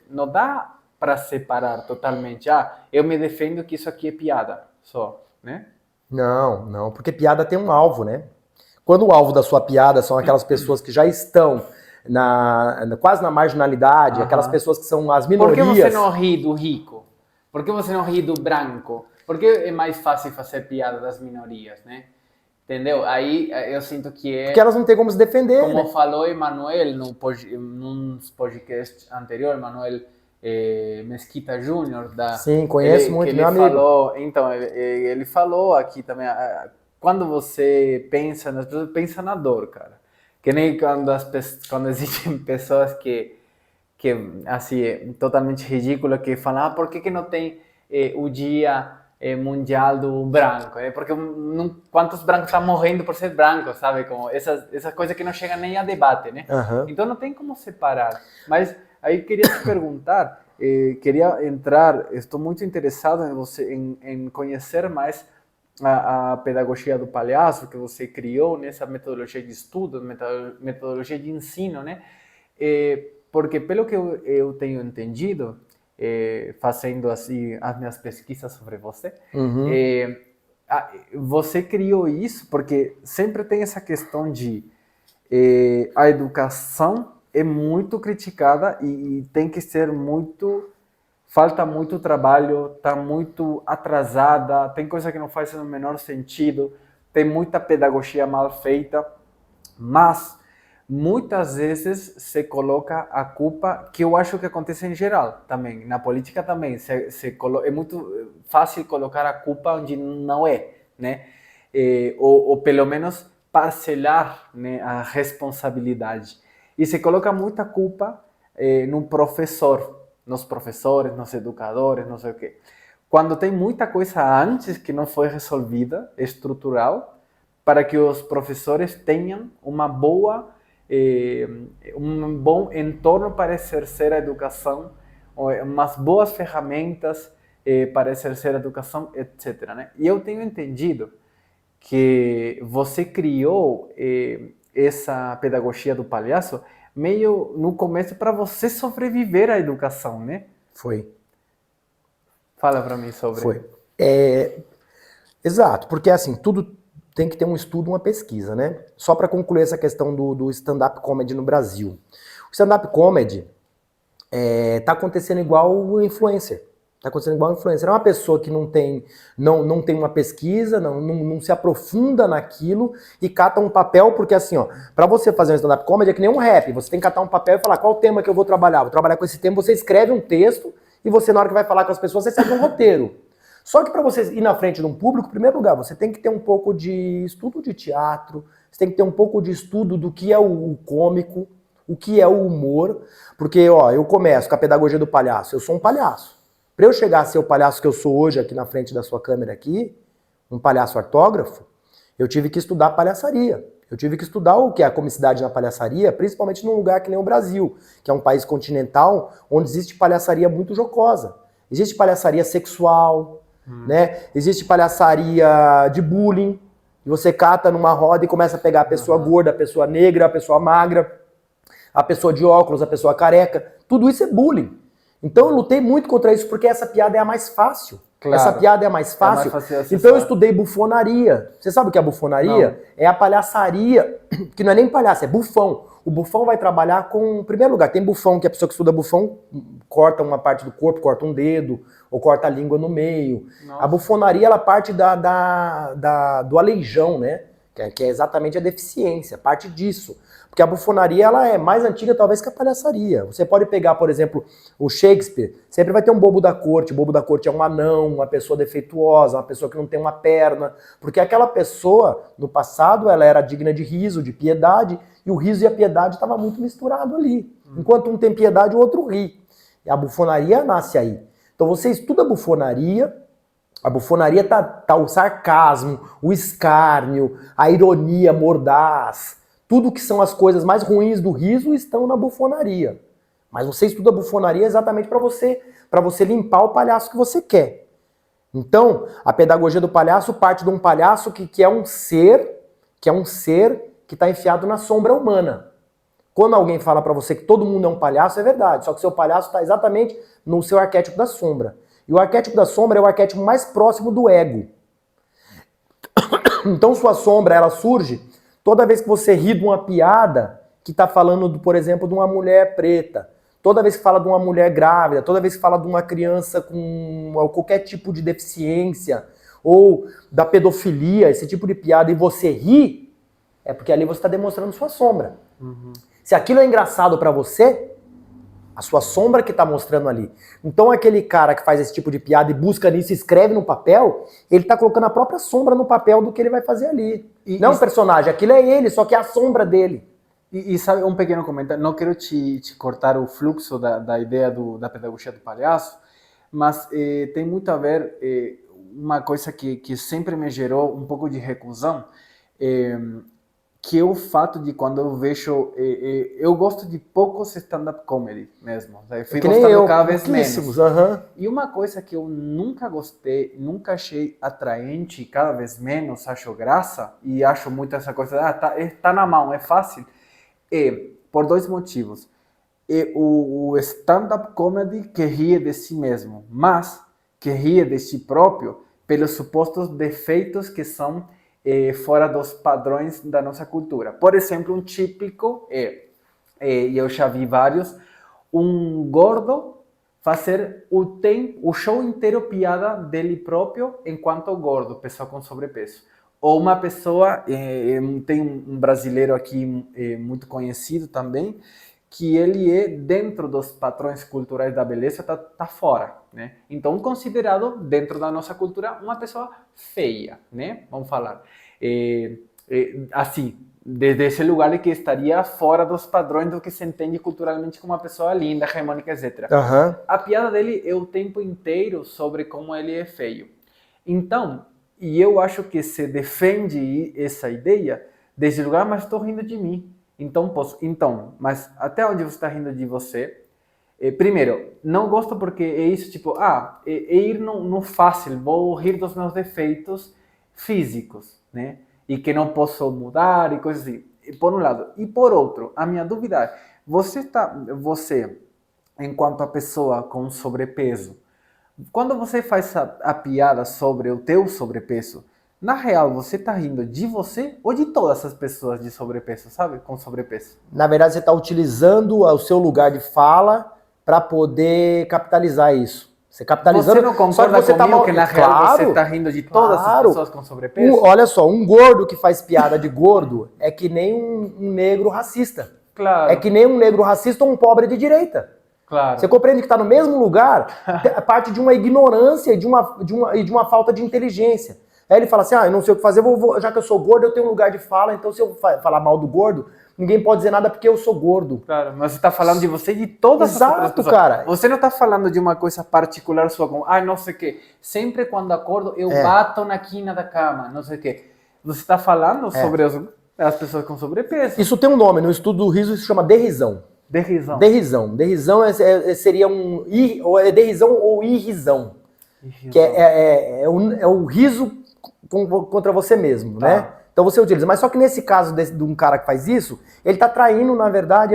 Não dá para separar totalmente. Eu me defendo que isso aqui é piada, só. né? Não, porque piada tem um alvo, né? Quando o alvo da sua piada são aquelas pessoas que já estão quase na marginalidade, aquelas pessoas que são as minorias... Por que você não ri do rico? Por que você não ri do branco? Por que é mais fácil fazer piada das minorias, né? Entendeu? Aí eu sinto que é... Porque elas não têm como se defender, Como né? falou Emanuel num podcast anterior, Emanuel Mesquita Júnior, Sim, conheço muito, meu amigo. Falou, então, ele falou aqui também, quando você pensa nas pessoas, pensa na dor, cara. Que nem quando existem pessoas que assim, é totalmente ridículo, que falam, por que não tem o dia mundial do branco? Porque quantos brancos estão morrendo por ser brancos, sabe? Como essa coisa que não chega nem a debate, né? Então não tem como separar. Mas aí queria te perguntar, queria entrar, estou muito interessado em conhecer mais a pedagogia do palhaço que você criou, nessa metodologia de estudo, metodologia de ensino, né? Porque pelo que eu tenho entendido, fazendo assim as minhas pesquisas sobre você, você criou isso porque sempre tem essa questão de a educação é muito criticada e tem que ser muito... Falta muito trabalho, está muito atrasada, tem coisa que não faz no menor sentido, tem muita pedagogia mal feita, mas muitas vezes se coloca a culpa, que eu acho que acontece em geral também, na política também, é muito fácil colocar a culpa onde não é, né? Ou pelo menos parcelar, né, a responsabilidade. E se coloca muita culpa no professor, nos professores, nos educadores, não sei o quê. Quando tem muita coisa antes que não foi resolvida, estrutural, para que os professores tenham um bom entorno para exercer a educação, umas boas ferramentas para exercer a educação, etc., né? E eu tenho entendido que você criou essa pedagogia do palhaço meio no começo para você sobreviver à educação, né? Foi. Fala para mim sobre. Foi. Exato, porque assim, tudo tem que ter um estudo, uma pesquisa, né? Só para concluir essa questão do stand-up comedy no Brasil. O stand-up comedy tá acontecendo igual o influencer. Tá acontecendo igual o influencer. É uma pessoa que não tem uma pesquisa, não se aprofunda naquilo e cata um papel, porque assim, ó, pra você fazer um stand-up comedy é que nem um rap. Você tem que catar um papel e falar qual o tema que eu vou trabalhar. Vou trabalhar com esse tema, você escreve um texto e você, na hora que vai falar com as pessoas, você segue um roteiro. Só que para você ir na frente de um público, em primeiro lugar, você tem que ter um pouco de estudo de teatro, você tem que ter um pouco de estudo do que é o cômico, o que é o humor, porque, ó, eu começo com a pedagogia do palhaço, eu sou um palhaço. Para eu chegar a ser o palhaço que eu sou hoje aqui na frente da sua câmera aqui, um palhaço ortógrafo, eu tive que estudar palhaçaria. Eu tive que estudar o que é a comicidade na palhaçaria, principalmente num lugar que nem o Brasil, que é um país continental onde existe palhaçaria muito jocosa. Existe palhaçaria sexual, né? Existe palhaçaria de bullying, e você cata numa roda e começa a pegar a pessoa gorda, a pessoa negra, a pessoa magra, a pessoa de óculos, a pessoa careca. Tudo isso é bullying. Então eu lutei muito contra isso, porque essa piada é a mais fácil. Claro. Essa piada é a mais fácil. Então eu estudei bufonaria. Você sabe o que é bufonaria? Não. É a palhaçaria, que não é nem palhaço, é bufão. O bufão vai trabalhar com, em primeiro lugar, tem bufão, que a pessoa que estuda bufão corta uma parte do corpo, corta um dedo, ou corta a língua no meio. Nossa. A bufonaria, ela parte do aleijão, né? Que é exatamente a deficiência, parte disso. Porque a bufonaria, ela é mais antiga talvez que a palhaçaria. Você pode pegar, por exemplo, o Shakespeare, sempre vai ter um bobo da corte. O bobo da corte é um anão, uma pessoa defeituosa, uma pessoa que não tem uma perna. Porque aquela pessoa, no passado, ela era digna de riso, de piedade, e o riso e a piedade estavam muito misturados ali. Enquanto um tem piedade, o outro ri. E a bufonaria nasce aí. Então você estuda a bufonaria tá o sarcasmo, o escárnio, a ironia mordaz. Tudo que são as coisas mais ruins do riso estão na bufonaria. Mas você estuda a bufonaria exatamente para você limpar o palhaço que você quer. Então, a pedagogia do palhaço parte de um palhaço que é um ser que está enfiado na sombra humana. Quando alguém fala para você que todo mundo é um palhaço, é verdade. Só que seu palhaço está exatamente no seu arquétipo da sombra. E o arquétipo da sombra é o arquétipo mais próximo do ego. Então sua sombra, ela surge toda vez que você ri de uma piada que tá falando, por exemplo, de uma mulher preta. Toda vez que fala de uma mulher grávida, toda vez que fala de uma criança com qualquer tipo de deficiência, ou da pedofilia, esse tipo de piada, e você ri, é porque ali você está demonstrando sua sombra. Uhum. Se aquilo é engraçado para você, a sua sombra que está mostrando ali. Então aquele cara que faz esse tipo de piada e busca nisso, escreve no papel, ele está colocando a própria sombra no papel do que ele vai fazer ali. Não é um personagem, aquilo é ele, só que é a sombra dele. E sabe, um pequeno comentário, não quero te cortar o fluxo da ideia da pedagogia do palhaço, mas tem muito a ver, uma coisa que sempre me gerou um pouco de reclusão, que é o fato de quando eu vejo, eu gosto de poucos stand-up comedy mesmo, eu fui gostando cada vez menos. Uhum. E uma coisa que eu nunca gostei, nunca achei atraente, cada vez menos acho graça, e acho muito essa coisa, tá na mão, é fácil, por dois motivos. O stand-up comedy que ri de si mesmo, mas que ri de si próprio pelos supostos defeitos que são fora dos padrões da nossa cultura. Por exemplo, um típico e eu já vi vários, um gordo fazer o show inteiro piada dele próprio enquanto gordo, pessoa com sobrepeso. Ou uma pessoa, tem um brasileiro aqui muito conhecido também, que ele é dentro dos padrões culturais da beleza, tá fora, né? Então, considerado dentro da nossa cultura uma pessoa feia, né? Vamos falar. Assim, desde esse lugar que estaria fora dos padrões do que se entende culturalmente como uma pessoa linda, harmônica, etc. Uhum. A piada dele é o tempo inteiro sobre como ele é feio. Então, e eu acho que se defende essa ideia desde o lugar, mas estou rindo de mim. Então, mas até onde você está rindo de você? Primeiro, não gosto porque é isso, tipo, ir no fácil, vou rir dos meus defeitos físicos, né? E que não posso mudar e coisas assim. Por um lado. E por outro, a minha dúvida é, você, enquanto a pessoa com sobrepeso, quando você faz a piada sobre o teu sobrepeso, na real, você está rindo de você ou de todas as pessoas de sobrepeso, sabe? Com sobrepeso. Na verdade, você está utilizando o seu lugar de fala para poder capitalizar isso. Você capitalizando... Você não concorda comigo que na real você está rindo de todas as pessoas com sobrepeso? Olha só, um gordo que faz piada de gordo é que nem um negro racista. Claro. É que nem um negro racista ou um pobre de direita. Claro. Você compreende que está no mesmo lugar, parte de uma ignorância e de uma falta de inteligência. Aí ele fala assim, eu não sei o que fazer, já que eu sou gordo, eu tenho um lugar de fala, então se eu falar mal do gordo, ninguém pode dizer nada porque eu sou gordo. Claro, mas você está falando de você e de todas as outras pessoas. Cara. Você não está falando de uma coisa particular sua, como, não sei o quê. Sempre quando acordo, eu bato na quina da cama, não sei o quê. Você está falando sobre as pessoas com sobrepeso. Isso tem um nome, no estudo do riso, isso se chama derrisão. Derrisão. Derrisão seria derrisão ou irrisão. Que é o riso contra você mesmo, né? Então você utiliza. Mas só que nesse caso de um cara que faz isso, ele tá traindo, na verdade,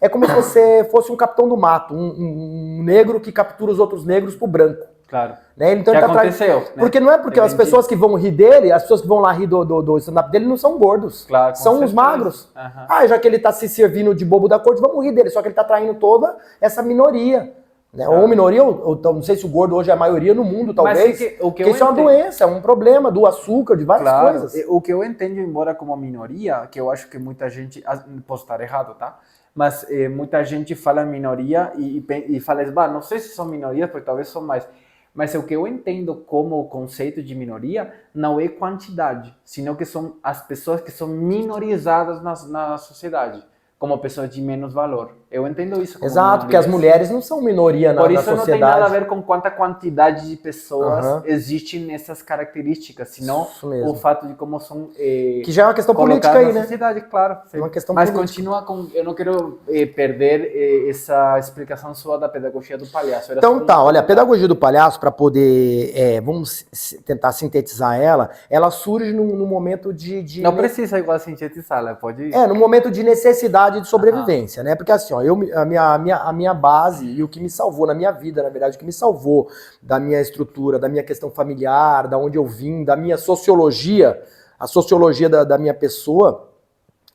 é como se você fosse um capitão do mato, um negro que captura os outros negros pro branco. Claro. Né? Então, que aconteceu. Né? Porque não é porque as pessoas que vão rir dele, as pessoas que vão lá rir do stand-up dele não são gordos. Claro, são os magros. Uhum. Já que ele tá se servindo de bobo da corte, vamos rir dele. Só que ele tá traindo toda essa minoria. Né? Ou minoria, ou não sei se o gordo hoje é a maioria no mundo, talvez. Mas porque isso é uma doença, é um problema do açúcar, de várias coisas. O que eu entendo, embora como minoria, que eu acho que muita gente, posso estar errado, tá? Mas muita gente fala minoria e fala, não sei se são minorias, porque talvez são mais. Mas o que eu entendo como conceito de minoria não é quantidade, senão que são as pessoas que são minorizadas na sociedade, como pessoas de menos valor. Eu entendo isso como Exato, porque as mulheres não são minoria na sociedade. Por isso não tem nada a ver com quanta quantidade de pessoas existe nessas características, senão o fato de como são que já é uma questão política aí, né? Sociedade, claro. É uma questão Mas política. Continua com... Eu não quero perder essa explicação sua da pedagogia do palhaço. Então olha, a pedagogia do palhaço, para poder, vamos tentar sintetizar ela surge num momento de... Não precisa igual sintetizar, ela pode... no momento de necessidade de sobrevivência, né? Porque assim, a minha base e o que me salvou na minha vida, na verdade, o que me salvou da minha estrutura, da minha questão familiar, da onde eu vim, da minha sociologia, a sociologia da minha pessoa,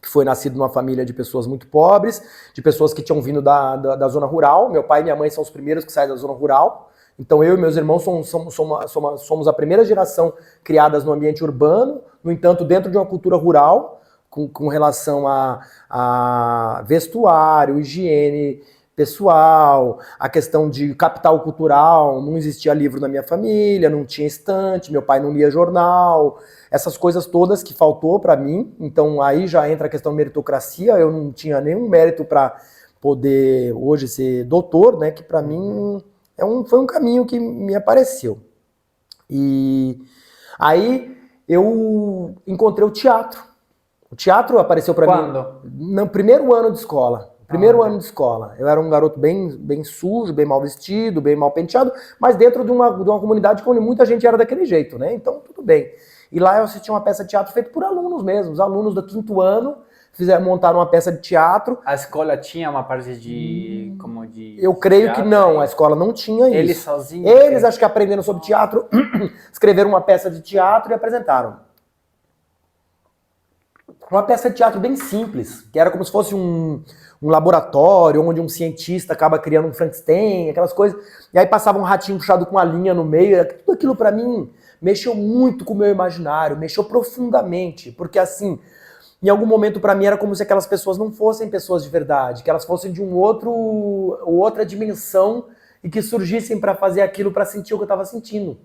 que foi nascido numa família de pessoas muito pobres, de pessoas que tinham vindo da zona rural. Meu pai e minha mãe são os primeiros que saem da zona rural. Então eu e meus irmãos somos a primeira geração criadas no ambiente urbano, no entanto, dentro de uma cultura rural, com relação a vestuário, higiene pessoal, a questão de capital cultural. Não existia livro na minha família, não tinha estante, meu pai não lia jornal, essas coisas todas que faltou para mim. Então aí já entra a questão de meritocracia. Eu não tinha nenhum mérito para poder hoje ser doutor, né? Que para mim foi um caminho que me apareceu. E aí eu encontrei o teatro. O teatro apareceu para mim no primeiro ano de escola. Ano de escola. Eu era um garoto bem sujo, bem mal vestido, bem mal penteado, mas dentro de uma comunidade onde muita gente era daquele jeito, né? Então tudo bem. E lá eu assisti uma peça de teatro feita por alunos mesmo. Os alunos do 5º ano montaram uma peça de teatro. A escola tinha uma parte de eu creio que não, a escola não tinha isso. Eles sozinhos? Eles acho que aprenderam sobre teatro, escreveram uma peça de teatro e apresentaram. Uma peça de teatro bem simples, que era como se fosse um laboratório onde um cientista acaba criando um Frankenstein, aquelas coisas. E aí passava um ratinho puxado com uma linha no meio. Tudo aquilo pra mim mexeu muito com o meu imaginário, mexeu profundamente, porque assim, em algum momento pra mim era como se aquelas pessoas não fossem pessoas de verdade, que elas fossem de outra dimensão e que surgissem pra fazer aquilo, pra sentir o que eu tava sentindo.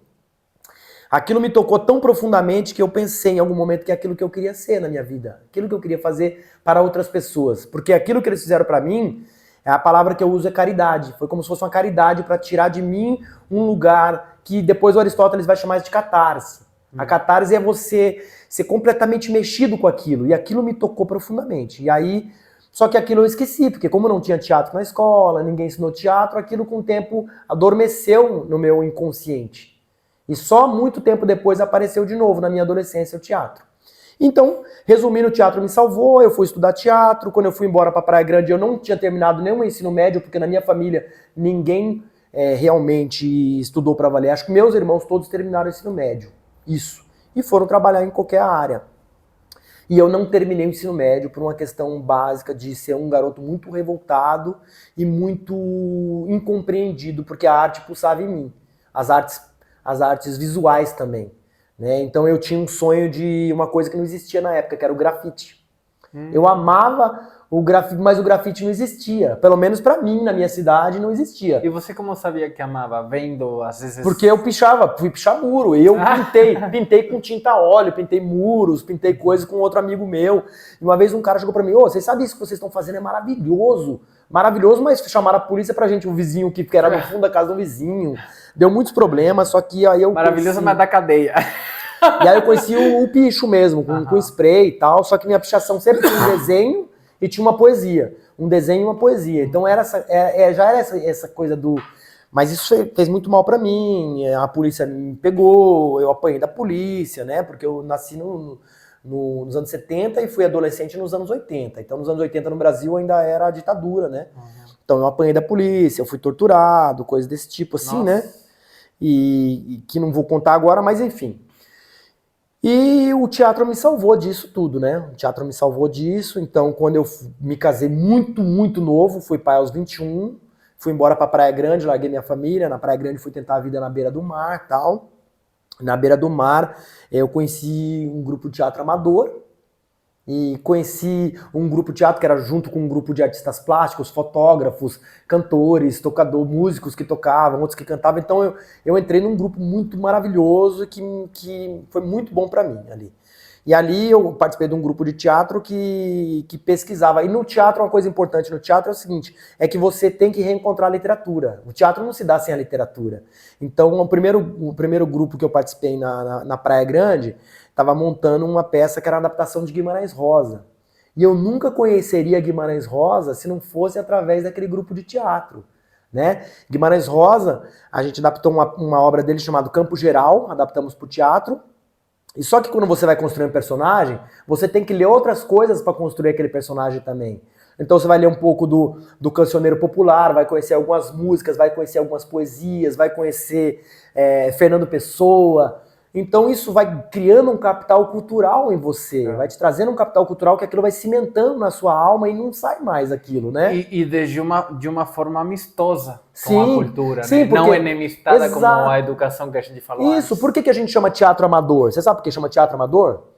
Aquilo me tocou tão profundamente que eu pensei em algum momento que é aquilo que eu queria ser na minha vida, aquilo que eu queria fazer para outras pessoas, porque aquilo que eles fizeram para mim, a palavra que eu uso é caridade. Foi como se fosse uma caridade para tirar de mim um lugar que depois o Aristóteles vai chamar de catarse. A catarse é você ser completamente mexido com aquilo, e aquilo me tocou profundamente. E aí, só que aquilo eu esqueci, porque como não tinha teatro na escola, ninguém ensinou teatro, aquilo com o tempo adormeceu no meu inconsciente. E só muito tempo depois apareceu de novo na minha adolescência o teatro. Então, resumindo, o teatro me salvou, eu fui estudar teatro. Quando eu fui embora para Praia Grande, eu não tinha terminado nenhum ensino médio, porque na minha família ninguém realmente estudou para valer. Acho que meus irmãos todos terminaram o ensino médio, isso. E foram trabalhar em qualquer área. E eu não terminei o ensino médio por uma questão básica de ser um garoto muito revoltado e muito incompreendido, porque a arte pulsava em mim. As artes visuais também, né? Então eu tinha um sonho de uma coisa que não existia na época, que era o grafite. Eu amava o grafite, mas o grafite não existia. Pelo menos pra mim, na minha cidade, não existia. E você como sabia que amava? Vendo, às vezes... Porque eu fui pichar muro. E eu pintei com tinta a óleo, pintei muros, pintei coisas com outro amigo meu. E uma vez um cara chegou pra mim, vocês sabem isso que vocês estão fazendo é maravilhoso. Maravilhoso, mas chamaram a polícia pra gente, um vizinho que era no fundo da casa do vizinho. Deu muitos problemas, só que aí eu maravilhoso, mas da cadeia. E aí eu conheci o picho mesmo, com spray e tal, só que minha pichação sempre tinha um desenho e tinha uma poesia. Um desenho e uma poesia. Então já era essa coisa do... Mas isso fez muito mal pra mim, a polícia me pegou, eu apanhei da polícia, né? Porque eu nasci nos anos 70 e fui adolescente nos anos 80. Então nos anos 80 no Brasil ainda era a ditadura, né? Então eu apanhei da polícia, eu fui torturado, coisas desse tipo assim, né? E que não vou contar agora, mas enfim. E o teatro me salvou disso tudo, né? O teatro me salvou disso. Então, quando eu me casei muito, muito novo, fui pai aos 21, fui embora pra Praia Grande, larguei minha família. Na Praia Grande fui tentar a vida na beira do mar e tal. Na beira do mar, eu conheci um grupo de teatro amador. E conheci um grupo de teatro que era junto com um grupo de artistas plásticos, fotógrafos, cantores, músicos que tocavam, outros que cantavam. Então eu entrei num grupo muito maravilhoso que foi muito bom pra mim ali. E ali eu participei de um grupo de teatro que pesquisava. E no teatro, uma coisa importante no teatro é o seguinte, é que você tem que reencontrar a literatura. O teatro não se dá sem a literatura. Então o primeiro grupo que eu participei na Praia Grande estava montando uma peça que era uma adaptação de Guimarães Rosa. E eu nunca conheceria Guimarães Rosa se não fosse através daquele grupo de teatro, né? Guimarães Rosa, a gente adaptou uma obra dele chamada Campo Geral, adaptamos para o teatro. E só que quando você vai construir um personagem, você tem que ler outras coisas para construir aquele personagem também. Então você vai ler um pouco do cancioneiro popular, vai conhecer algumas músicas, vai conhecer algumas poesias, vai conhecer Fernando Pessoa. Então isso vai criando um capital cultural em você, vai te trazendo um capital cultural que aquilo vai cimentando na sua alma e não sai mais aquilo, né? E de uma forma amistosa com Sim, a cultura, sim, né? porque- Não enemistada como Exato. a educação que a gente falou Isso, antes. por que a gente chama teatro amador? Você sabe por que chama teatro amador?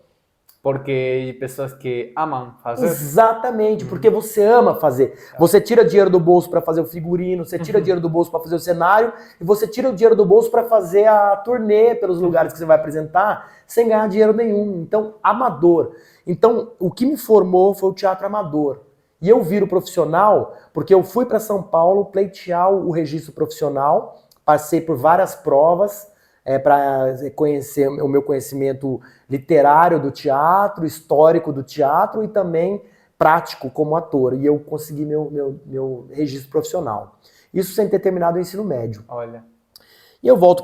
Porque pessoas que amam fazer. Exatamente, porque você ama fazer. Você tira dinheiro do bolso para fazer o figurino, você tira dinheiro do bolso para fazer o cenário e você tira o dinheiro do bolso para fazer a turnê pelos lugares que você vai apresentar sem ganhar dinheiro nenhum. Então, amador. Então, o que me formou foi o teatro amador. E eu viro profissional porque eu fui para São Paulo pleitear o registro profissional, passei por várias provas, para conhecer o meu conhecimento literário do teatro, histórico do teatro e também prático como ator. E eu consegui meu registro profissional. Isso sem ter terminado o ensino médio. Olha. E eu voltei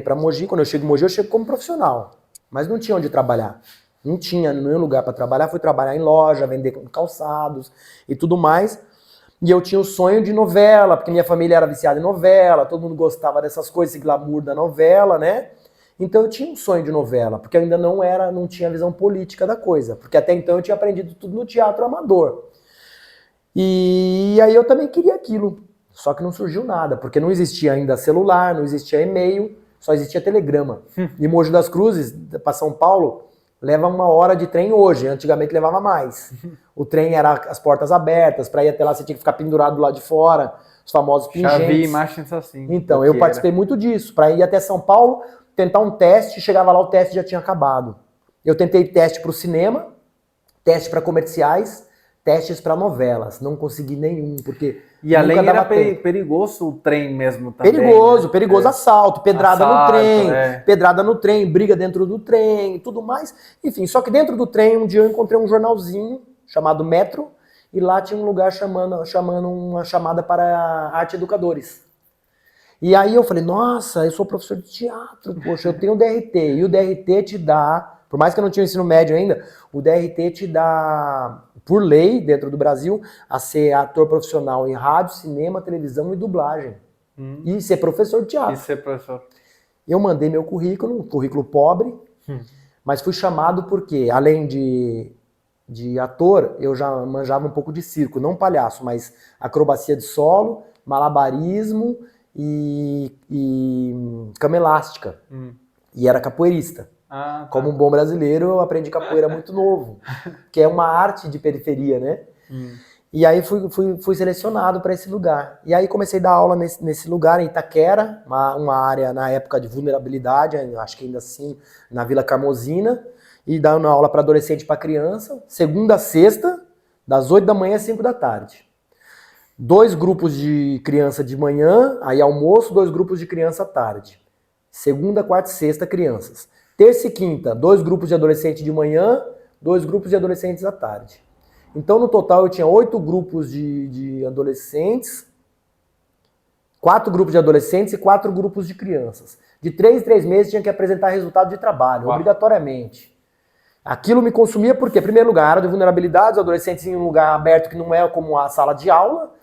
para Mogi. Quando eu chego em Mogi, eu chego como profissional. Mas não tinha onde trabalhar. Não tinha nenhum lugar para trabalhar. Fui trabalhar em loja, vender calçados e tudo mais. E eu tinha o sonho de novela, porque minha família era viciada em novela, todo mundo gostava dessas coisas, esse glamour da novela, né? Então eu tinha um sonho de novela, porque eu ainda não tinha visão política da coisa, porque até então eu tinha aprendido tudo no teatro amador. E aí eu também queria aquilo, só que não surgiu nada, porque não existia ainda celular, não existia e-mail, só existia telegrama. E Mogi das Cruzes, para São Paulo, leva 1 hora de trem hoje, antigamente levava mais. O trem era as portas abertas, para ir até lá você tinha que ficar pendurado do lado de fora, os famosos pingentes. Já vi imagens assim. Então, eu participei muito disso, para ir até São Paulo, tentar um teste, chegava lá, o teste já tinha acabado. Eu tentei teste para o cinema, teste para comerciais, testes para novelas, não consegui nenhum, porque E além nunca era dava tempo. perigoso o trem mesmo também. Perigoso, assalto, pedrada Assalto, no trem, briga dentro do trem e tudo mais. Enfim, só que dentro do trem, um dia eu encontrei um jornalzinho chamado Metro, e lá tinha um lugar chamando uma chamada para arte educadores. E aí eu falei, nossa, eu sou professor de teatro, poxa, eu tenho o DRT, e o DRT te dá, por mais que eu não tinha ensino médio ainda, o DRT te dá, por lei, dentro do Brasil, a ser ator profissional em rádio, cinema, televisão e dublagem. E ser professor de teatro. E ser professor. Eu mandei meu currículo, um currículo pobre, mas fui chamado porque, além de ator, eu já manjava um pouco de circo, não palhaço, mas acrobacia de solo, malabarismo e cama elástica. E era capoeirista. Ah, tá. Como um bom brasileiro, eu aprendi capoeira muito novo, que é uma arte de periferia, né? E aí fui selecionado para esse lugar. E aí comecei a dar aula nesse lugar, em Itaquera, uma área na época de vulnerabilidade, acho que ainda assim, na Vila Carmozina, e dando aula para adolescente e para criança, segunda a sexta, das 8 da manhã às 5 da tarde. 2 grupos de criança de manhã, aí almoço, 2 grupos de criança à tarde. Segunda, quarta e sexta, crianças. Terça e quinta, 2 grupos de adolescentes de manhã, 2 grupos de adolescentes à tarde. Então, no total, eu tinha 8 grupos de adolescentes, 4 grupos de adolescentes e 4 grupos de crianças. De 3 em 3 meses tinha que apresentar resultado de trabalho, obrigatoriamente. Aquilo me consumia porque, em primeiro lugar, área de vulnerabilidade, os adolescentes em um lugar aberto que não é como a sala de aula.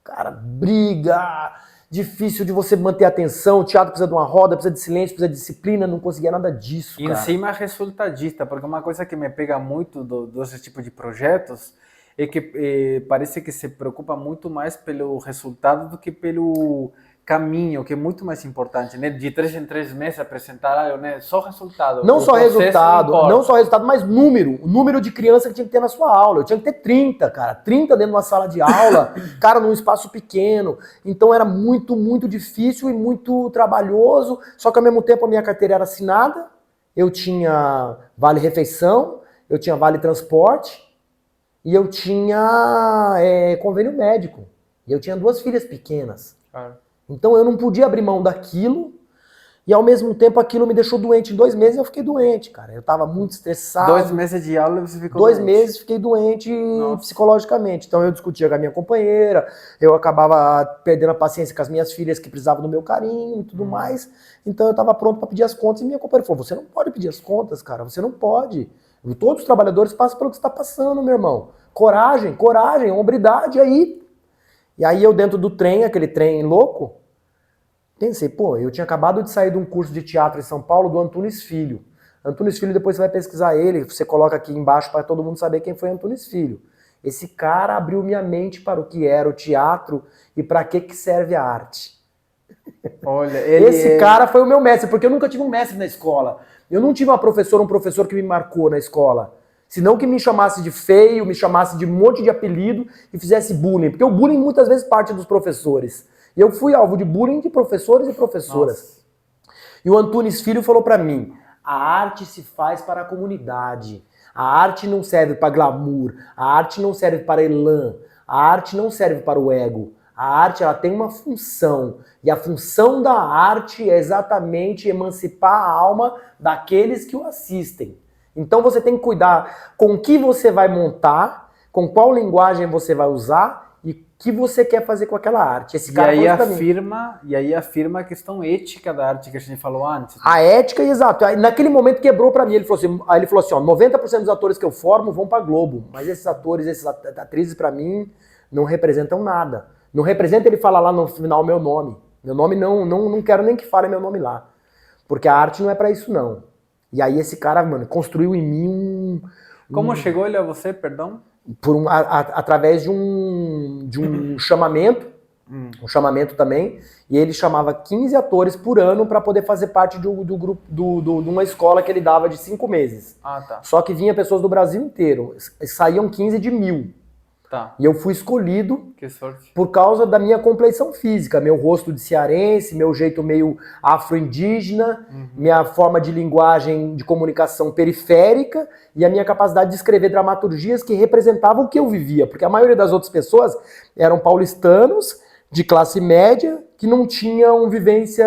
Cara, briga, difícil de você manter a atenção, o teatro precisa de uma roda, precisa de silêncio, precisa de disciplina, não conseguia nada disso, E cara. em cima resultadista, porque uma coisa que me pega muito desse tipo de projetos é que parece que se preocupa muito mais pelo resultado do que pelo caminho, que é muito mais importante, né? De 3 em 3 meses apresentar algo, né? Só resultado. Não O só processo resultado, importa. não só resultado, mas número. O número de criança que tinha que ter na sua aula. Eu tinha que ter 30, cara. 30 dentro de uma sala de aula, cara, num espaço pequeno. Então era muito, muito difícil e muito trabalhoso. Só que ao mesmo tempo a minha carteira era assinada. Eu tinha vale refeição, eu tinha vale transporte e eu tinha convênio médico. E eu tinha 2 filhas pequenas. Claro. Então eu não podia abrir mão daquilo e ao mesmo tempo aquilo me deixou doente. Em 2 meses eu fiquei doente, cara. Eu tava muito estressado. 2 meses de aula você ficou 2 doente. meses fiquei doente Nossa. psicologicamente. Então eu discutia com a minha companheira, eu acabava perdendo a paciência com as minhas filhas que precisavam do meu carinho e tudo mais. Então eu tava pronto para pedir as contas e minha companheira falou, você não pode pedir as contas, cara, você não pode. Todos os trabalhadores passam pelo que você está passando, meu irmão. Coragem, hombridade, aí. E aí eu dentro do trem, aquele trem louco, pensei, pô, eu tinha acabado de sair de um curso de teatro em São Paulo do Antunes Filho. Antunes Filho, depois você vai pesquisar ele, você coloca aqui embaixo para todo mundo saber quem foi Antunes Filho. Esse cara abriu minha mente para o que era o teatro e para que serve a arte. Olha, Esse cara foi o meu mestre, porque eu nunca tive um mestre na escola. Eu não tive uma professora, um professor que me marcou na escola. Senão que me chamasse de feio, me chamasse de um monte de apelido e fizesse bullying. Porque o bullying muitas vezes parte dos professores. E eu fui alvo de bullying de professores e professoras. Nossa. E o Antunes Filho falou para mim, a arte se faz para a comunidade. A arte não serve para glamour. A arte não serve para elan. A arte não serve para o ego. A arte, ela tem uma função. E a função da arte é exatamente emancipar a alma daqueles que o assistem. Então você tem que cuidar com o que você vai montar, com qual linguagem você vai usar e o que você quer fazer com aquela arte. Esse cara e aí afirma a questão ética da arte que a gente falou antes. A ética, exato. Aí, naquele momento quebrou pra mim. Ele falou assim, ó, 90% dos atores que eu formo vão pra Globo. Mas esses atores, essas atrizes pra mim não representam nada. Não representa ele falar lá no final meu nome. Meu nome não quero nem que fale meu nome lá. Porque a arte não é pra isso não. E aí esse cara, mano, construiu em mim Como chegou ele a você, perdão? Através de um chamamento, um chamamento também, e ele chamava 15 atores por ano para poder fazer parte do grupo de uma escola que ele dava de 5 meses. Ah, tá. Só que vinha pessoas do Brasil inteiro, saíam 15 de 1000. Tá. E eu fui escolhido que sorte. Por causa da minha compleição física, meu rosto de cearense, meu jeito meio afro-indígena, minha forma de linguagem de comunicação periférica e a minha capacidade de escrever dramaturgias que representavam o que eu vivia, porque a maioria das outras pessoas eram paulistanos, de classe média, que não tinham vivência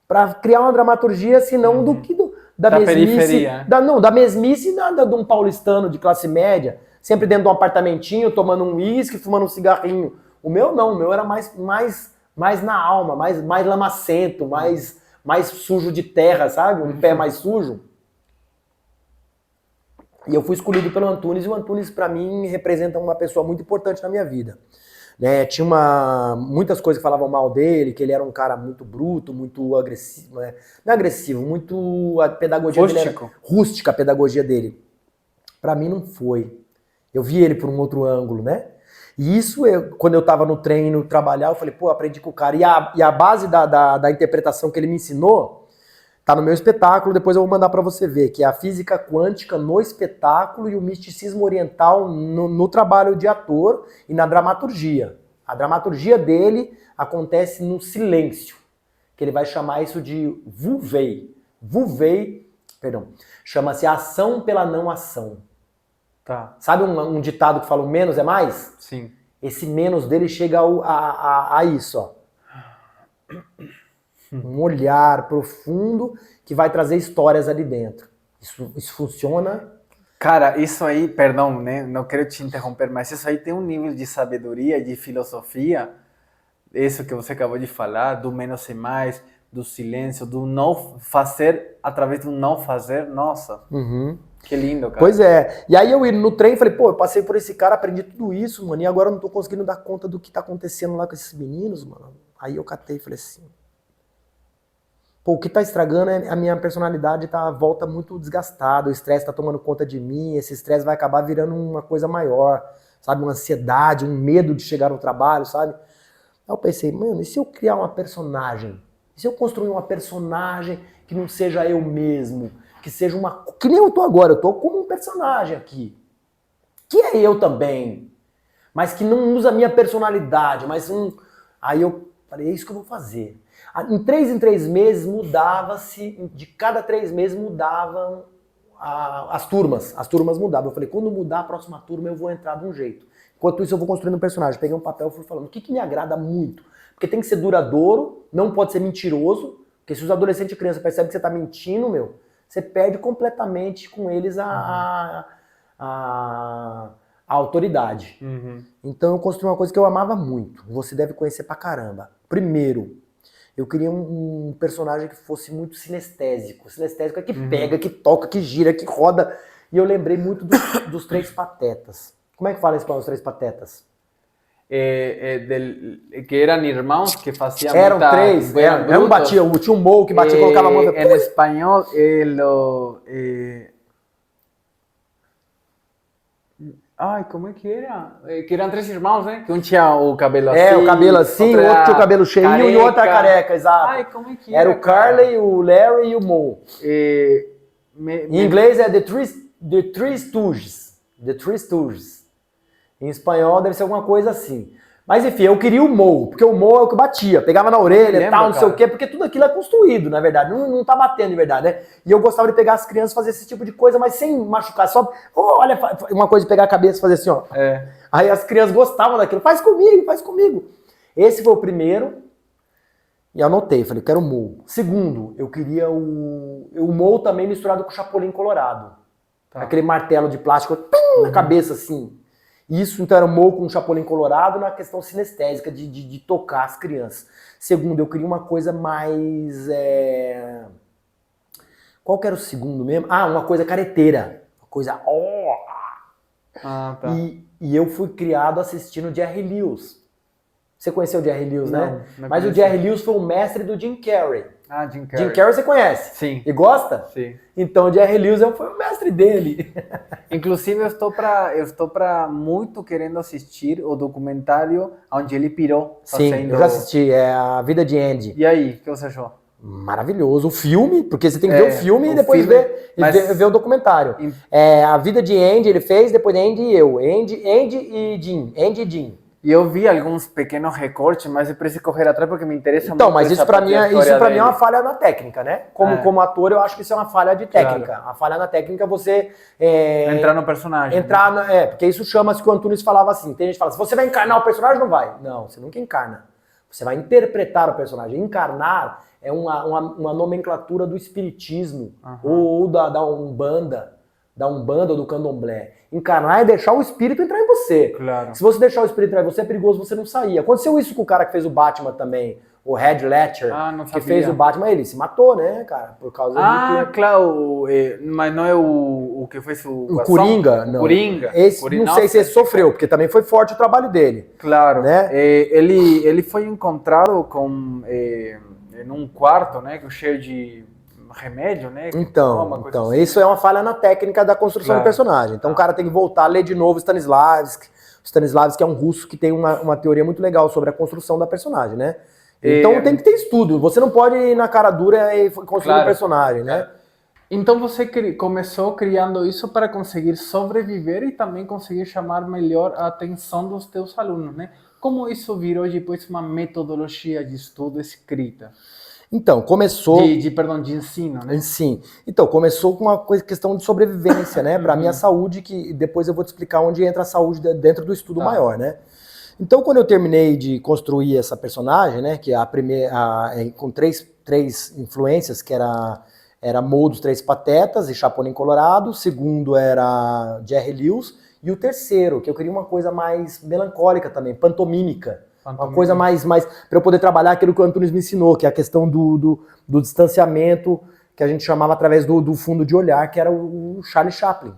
para criar uma dramaturgia, senão da mesmice, periferia. Da mesmice e nada de um paulistano de classe média. Sempre dentro de um apartamentinho, tomando um uísque, fumando um cigarrinho. O meu não, o meu era mais na alma, mais lamacento, mais sujo de terra, sabe? Um pé mais sujo. E eu fui escolhido pelo Antunes, e o Antunes, pra mim, representa uma pessoa muito importante na minha vida. Né? Tinha muitas coisas que falavam mal dele, que ele era um cara muito bruto, muito agressivo, né? Não agressivo, muito... A pedagogia dele era rústica, a pedagogia dele. Pra mim não foi. Eu vi ele por um outro ângulo, né? E isso, quando eu tava no treino, trabalhar, eu falei, pô, aprendi com o cara. E a base da interpretação que ele me ensinou tá no meu espetáculo, depois eu vou mandar pra você ver, que é a física quântica no espetáculo e o misticismo oriental no trabalho de ator e na dramaturgia. A dramaturgia dele acontece no silêncio, que ele vai chamar isso de Wu-Wei. Wu-Wei, perdão, chama-se ação pela não ação. Tá. Sabe um ditado que fala o menos é mais? Sim. Esse menos dele chega a isso, ó. Um olhar profundo que vai trazer histórias ali dentro. Isso funciona? Cara, isso aí, perdão, né? Não quero te interromper, mas isso aí tem um nível de sabedoria, de filosofia, isso que você acabou de falar, do menos e mais, do silêncio, do não fazer através do não fazer, nossa. Que lindo, cara. Pois é. E aí eu indo no trem, falei, pô, eu passei por esse cara, aprendi tudo isso, mano, e agora eu não tô conseguindo dar conta do que tá acontecendo lá com esses meninos, mano. Aí eu catei e falei assim, pô, o que tá estragando é a minha personalidade, volta muito desgastada, o estresse tá tomando conta de mim, esse estresse vai acabar virando uma coisa maior, sabe, uma ansiedade, um medo de chegar no trabalho, sabe? Aí eu pensei, mano, e se eu criar uma personagem? E se eu construir uma personagem que não seja eu mesmo? Que seja uma... Que nem eu tô agora, eu tô como um personagem aqui. Que é eu também. Mas que não usa a minha personalidade, mas Aí eu falei, é isso que eu vou fazer. Em 3 meses mudava-se, de cada 3 meses mudavam as turmas. As turmas mudavam. Eu falei, quando mudar a próxima turma eu vou entrar de um jeito. Enquanto isso eu vou construindo um personagem. Peguei um papel e fui falando, o que me agrada muito? Porque tem que ser duradouro, não pode ser mentiroso, porque se os adolescentes e crianças percebem que você tá mentindo, meu... Você perde completamente com eles a autoridade. Então eu construí uma coisa que eu amava muito. Você deve conhecer pra caramba. Primeiro, eu queria um personagem que fosse muito sinestésico. Sinestésico é que pega, que toca, que gira, que roda, E eu lembrei muito dos Três Patetas. Como é que fala em espanhol os Três Patetas? Que eram irmãos que faziam Eram três, um batia, tinha um Moe que batia, colocava a mão... Em espanhol, Ai, como é que era? Que eram três irmãos, né? Que um tinha o cabelo assim. O cabelo assim, o outro tinha o cabelo cheio e o outro era careca, exato. Ai, como é que era? Era o Carly, o Larry e o Moe. Em inglês é The Three Stooges. The Three Stooges. Em espanhol deve ser alguma coisa assim. Mas enfim, eu queria o Moe, porque o Moe é o que batia, pegava na orelha e tal, não sei o quê, porque tudo aquilo é construído, na verdade, não tá batendo de verdade, né? E eu gostava de pegar as crianças e fazer esse tipo de coisa, mas sem machucar, só, olha, uma coisa de pegar a cabeça e fazer assim, ó. Aí as crianças gostavam daquilo, faz comigo, faz comigo. Esse foi o primeiro, e anotei, falei, quero o Moe. Segundo, eu queria o Moe também misturado com o Chapolin Colorado. Tá. Aquele martelo de plástico, na cabeça assim. Isso, então, era o Moe com o Chapolin Colorado na questão sinestésica, de tocar as crianças. Segundo, eu queria uma coisa mais... Qual que era o segundo mesmo? Uma coisa careteira. Uma coisa... Tá. E eu fui criado assistindo Jerry Lewis. Você conheceu o Jerry Lewis, né? Não Mas o Jerry Lewis foi o mestre do Jim Carrey. Jim Carrey. Jim Carrey você conhece? Sim. E gosta? Sim. Então o Jerry Lewis foi o mestre dele. Inclusive eu estou para muito querendo assistir o documentário onde ele pirou. Sim, eu já assisti, é A Vida de Andy. E aí, o que você achou? Maravilhoso. O filme, porque você tem que ver o filme e depois ver o documentário. A Vida de Andy ele fez, depois Andy e eu. Andy e Jim. Andy e Jim. E eu vi alguns pequenos recortes, mas eu preciso correr atrás porque me interessa muito. Então, mas isso pra mim é uma falha na técnica, né? Como ator, eu acho que isso é uma falha de técnica. Claro. A falha na técnica é você... entrar no personagem. Porque isso chama-se que o Antunes falava assim. Tem gente que fala, se você vai encarnar o personagem, não vai. Não, você nunca encarna. Você vai interpretar o personagem. Encarnar é uma nomenclatura do espiritismo ou da Umbanda. Da Umbanda ou do Candomblé. Encarnar é deixar o espírito entrar em você. Claro. Se você deixar o espírito entrar em você, é perigoso você não sair. Aconteceu isso com o cara que fez o Batman também, o Heath Ledger, que fez o Batman, ele se matou, né, cara? Por causa claro, mas não é o que fez o Coringa? Não. Coringa. Não sei se ele sofreu, porque também foi forte o trabalho dele. Claro. Né? Ele foi encontrado em um quarto, né, cheio de remédio, né? Então isso é uma falha na técnica da construção do personagem. Então o cara tem que voltar a ler de novo Stanislavski. Stanislavski é um russo que tem uma teoria muito legal sobre a construção da personagem, né? Então tem que ter estudo. Você não pode ir na cara dura e construir um personagem, né? Então você começou criando isso para conseguir sobreviver e também conseguir chamar melhor a atenção dos teus alunos, né? Como isso virou depois uma metodologia de estudo escrita? Então, começou... De ensino, né? Sim. Então, começou com uma questão de sobrevivência, né? Para minha saúde, que depois eu vou te explicar onde entra a saúde dentro do estudo maior, né? Então, quando eu terminei de construir essa personagem, né? Que a primeira... com três influências, que era Moe dos Três Patetas e Chapolin Colorado. O segundo era Jerry Lewis. E o terceiro, que eu queria uma coisa mais melancólica também, pantomímica. Uma coisa mais para eu poder trabalhar aquilo que o Antunes me ensinou, que é a questão do distanciamento, que a gente chamava através do fundo de olhar, que era o Charlie Chaplin.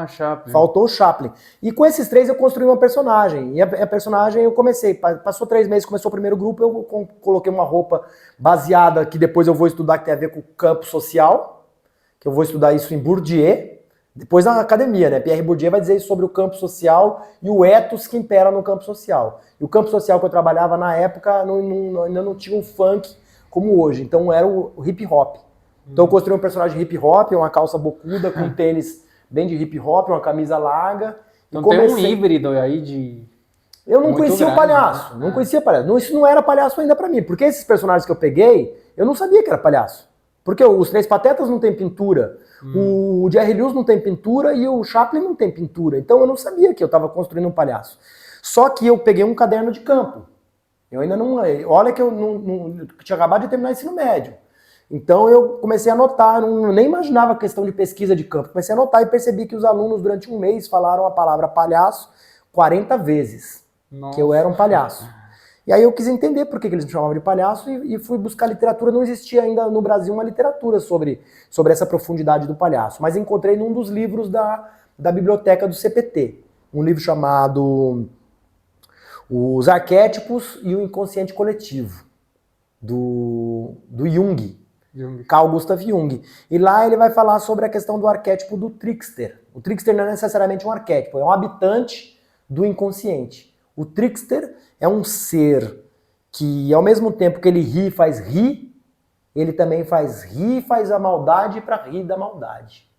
Chaplin. Faltou o Chaplin. E com esses três eu construí uma personagem. E a personagem eu comecei, passou 3 meses, começou o primeiro grupo, eu coloquei uma roupa baseada, que depois eu vou estudar, que tem a ver com o campo social, que eu vou estudar isso em Bourdieu. Depois na academia, né? Pierre Bourdieu vai dizer isso sobre o campo social e o ethos que impera no campo social. E o campo social que eu trabalhava na época ainda não tinha um funk como hoje, então era o hip hop. Então eu construí um personagem hip hop, uma calça bocuda com um tênis bem de hip hop, uma camisa larga. Então tem um híbrido aí de... Eu não conhecia o palhaço, não conhecia palhaço. Isso não era palhaço ainda pra mim, porque esses personagens que eu peguei, eu não sabia que era palhaço. Porque os Três Patetas não tem pintura, o Jerry Lewis não tem pintura e o Chaplin não tem pintura. Então eu não sabia que eu estava construindo um palhaço. Só que eu peguei um caderno de campo. Eu ainda não... Olha que eu tinha acabado de terminar o ensino médio. Então eu comecei a anotar, nem imaginava a questão de pesquisa de campo. Comecei a anotar e percebi que os alunos durante um mês falaram a palavra palhaço 40 vezes. Nossa. Que eu era um palhaço. E aí eu quis entender por que eles me chamavam de palhaço e fui buscar literatura. Não existia ainda no Brasil uma literatura sobre essa profundidade do palhaço, mas encontrei num dos livros da biblioteca do CPT, um livro chamado Os Arquétipos e o Inconsciente Coletivo, do Jung. Carl Gustav Jung. E lá ele vai falar sobre a questão do arquétipo do trickster. O trickster não é necessariamente um arquétipo, é um habitante do inconsciente. O trickster é um ser que, ao mesmo tempo que ele ri e faz rir, ele também faz rir e faz a maldade para rir da maldade.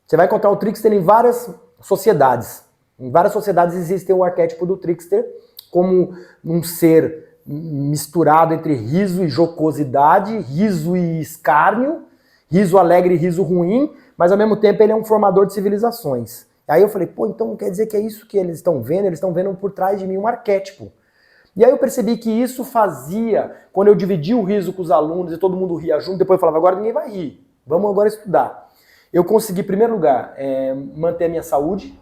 Você vai encontrar o trickster em várias sociedades. Em várias sociedades existe o arquétipo do trickster como um ser misturado entre riso e jocosidade, riso e escárnio, riso alegre e riso ruim, mas ao mesmo tempo ele é um formador de civilizações. Aí eu falei, pô, então quer dizer que é isso que eles estão vendo por trás de mim um arquétipo. E aí eu percebi que isso fazia, quando eu dividia o riso com os alunos e todo mundo ria junto, depois eu falava, agora ninguém vai rir, vamos agora estudar. Eu consegui, em primeiro lugar, manter a minha saúde.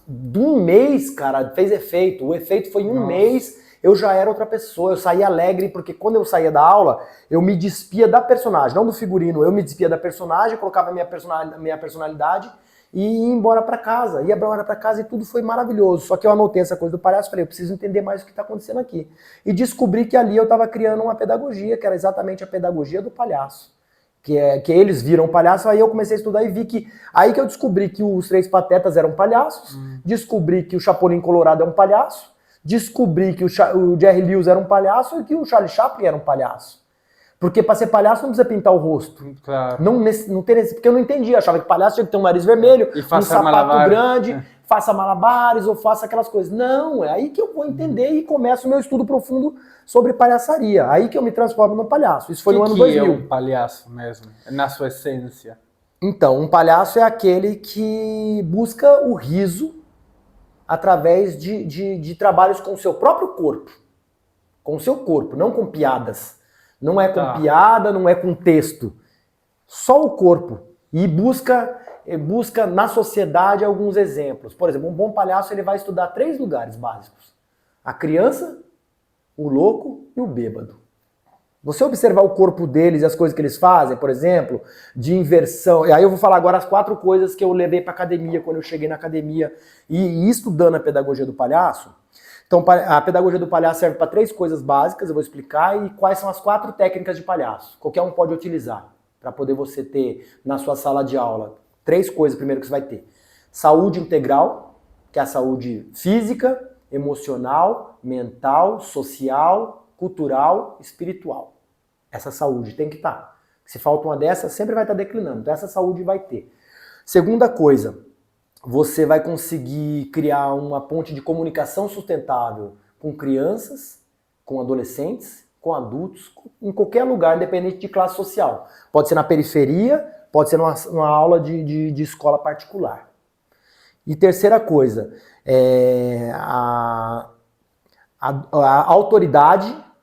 De um mês, cara, fez efeito. O efeito foi em um mês, eu já era outra pessoa. Eu saía alegre, porque quando eu saía da aula, eu me despia da personagem, não do figurino. Eu me despia da personagem, colocava a minha personalidade e ia embora pra casa. Ia embora pra casa e tudo foi maravilhoso. Só que eu anotei essa coisa do palhaço e falei, eu preciso entender mais o que tá acontecendo aqui. E descobri que ali eu tava criando uma pedagogia, que era exatamente a pedagogia do palhaço. Que eles viram o palhaço, aí eu comecei a estudar e vi que... Aí que eu descobri que os Três Patetas eram palhaços, descobri que o Chapolin Colorado é um palhaço, descobri que o Jerry Lewis era um palhaço e que o Charlie Chaplin era um palhaço. Porque para ser palhaço não precisa pintar o rosto. Claro. Não tem esse, porque eu não entendia, achava que palhaço tinha que ter um nariz vermelho, um sapato grande, faça malabares ou faça aquelas coisas. Não, é aí que eu vou entender e começo o meu estudo profundo sobre palhaçaria. Aí que eu me transformo num palhaço. Isso foi no ano 2000. O que é um palhaço mesmo, na sua essência? Então, um palhaço é aquele que busca o riso através de trabalhos com o seu próprio corpo. Com o seu corpo, não com piadas. Não é com piada, não é com texto. Só o corpo. E busca na sociedade alguns exemplos. Por exemplo, um bom palhaço ele vai estudar 3 lugares básicos. A criança, o louco e o bêbado. Você observar o corpo deles e as coisas que eles fazem, por exemplo, de inversão. E aí eu vou falar agora as 4 coisas que eu levei para academia quando eu cheguei na academia e estudando a pedagogia do palhaço. Então, a pedagogia do palhaço serve para 3 coisas básicas, eu vou explicar, e quais são as 4 técnicas de palhaço. Qualquer um pode utilizar, para poder você ter na sua sala de aula. 3 coisas primeiro que você vai ter. Saúde integral, que é a saúde física, emocional, mental, social, cultural, espiritual. Essa saúde tem que estar. Se falta uma dessas, sempre vai estar declinando. Então essa saúde vai ter. Segunda coisa, você vai conseguir criar uma ponte de comunicação sustentável com crianças, com adolescentes, com adultos, em qualquer lugar, independente de classe social. Pode ser na periferia, pode ser numa aula de escola particular. E terceira coisa, a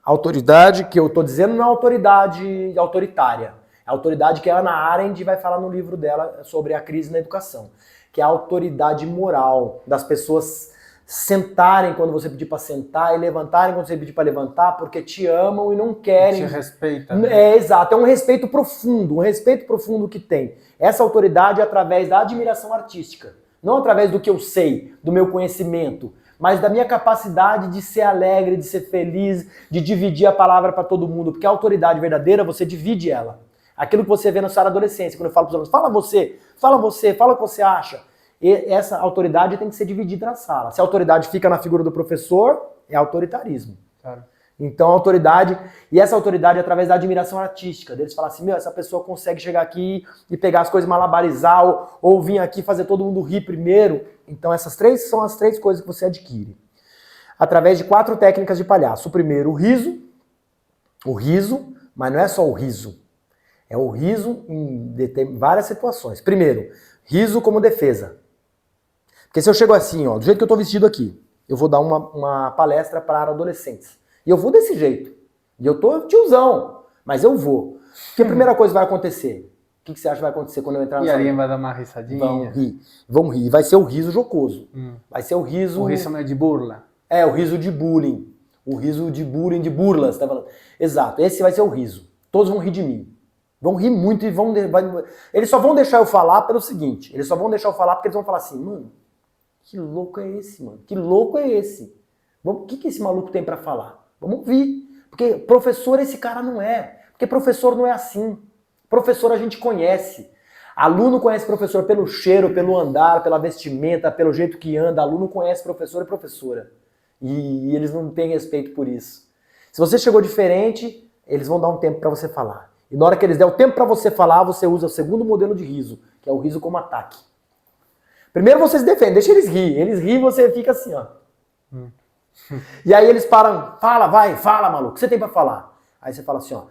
autoridade que eu estou dizendo não é autoridade autoritária. É a autoridade que a Hannah Arendt vai falar no livro dela sobre a crise na educação. Que é a autoridade moral das pessoas sentarem quando você pedir para sentar e levantarem quando você pedir para levantar porque te amam e não querem. Te respeitam. Né? Exato, é um respeito profundo que tem. Essa autoridade é através da admiração artística, não através do que eu sei, do meu conhecimento, mas da minha capacidade de ser alegre, de ser feliz, de dividir a palavra para todo mundo, porque a autoridade verdadeira, você divide ela. Aquilo que você vê na sua adolescência, quando eu falo para os alunos, fala o que você acha. E essa autoridade tem que ser dividida na sala. Se a autoridade fica na figura do professor, é autoritarismo. Claro. Então a autoridade, e essa autoridade é através da admiração artística, deles falar assim, essa pessoa consegue chegar aqui e pegar as coisas, malabarizar, ou vir aqui fazer todo mundo rir primeiro. Então essas 3 são as 3 coisas que você adquire. Através de 4 técnicas de palhaço. O primeiro, o riso, mas não é só o riso. É o riso em várias situações. Primeiro, riso como defesa. Porque se eu chego assim, ó, do jeito que eu tô vestido aqui, eu vou dar uma palestra para adolescentes. E eu vou desse jeito. E eu tô tiozão, mas eu vou. Que a primeira coisa que vai acontecer? O que você acha que vai acontecer quando eu entrar na sala? E alguém vai dar uma risadinha. Vão rir. E vai ser o riso jocoso. Vai ser o riso... O riso não é de burla. É, o riso de bullying. O riso de bullying, de burlas, tá falando? Exato, esse vai ser o riso. Todos vão rir de mim. Vão rir muito e vão... Eles só vão deixar eu falar pelo seguinte, eles só vão deixar eu falar porque eles vão falar assim, mano, que louco é esse, mano? Que louco é esse? O que esse maluco tem pra falar? Vamos ouvir. Porque professor esse cara não é. Porque professor não é assim. Professor a gente conhece. Aluno conhece professor pelo cheiro, pelo andar, pela vestimenta, pelo jeito que anda. Aluno conhece professor e professora. E eles não têm respeito por isso. Se você chegou diferente, eles vão dar um tempo pra você falar. E na hora que eles der o tempo pra você falar, você usa o segundo modelo de riso, que é o riso como ataque. Primeiro vocês defendem, deixa eles rir. Eles riem e você fica assim, ó. E aí eles param, fala, vai, fala, maluco, o que você tem pra falar? Aí você fala assim, ó,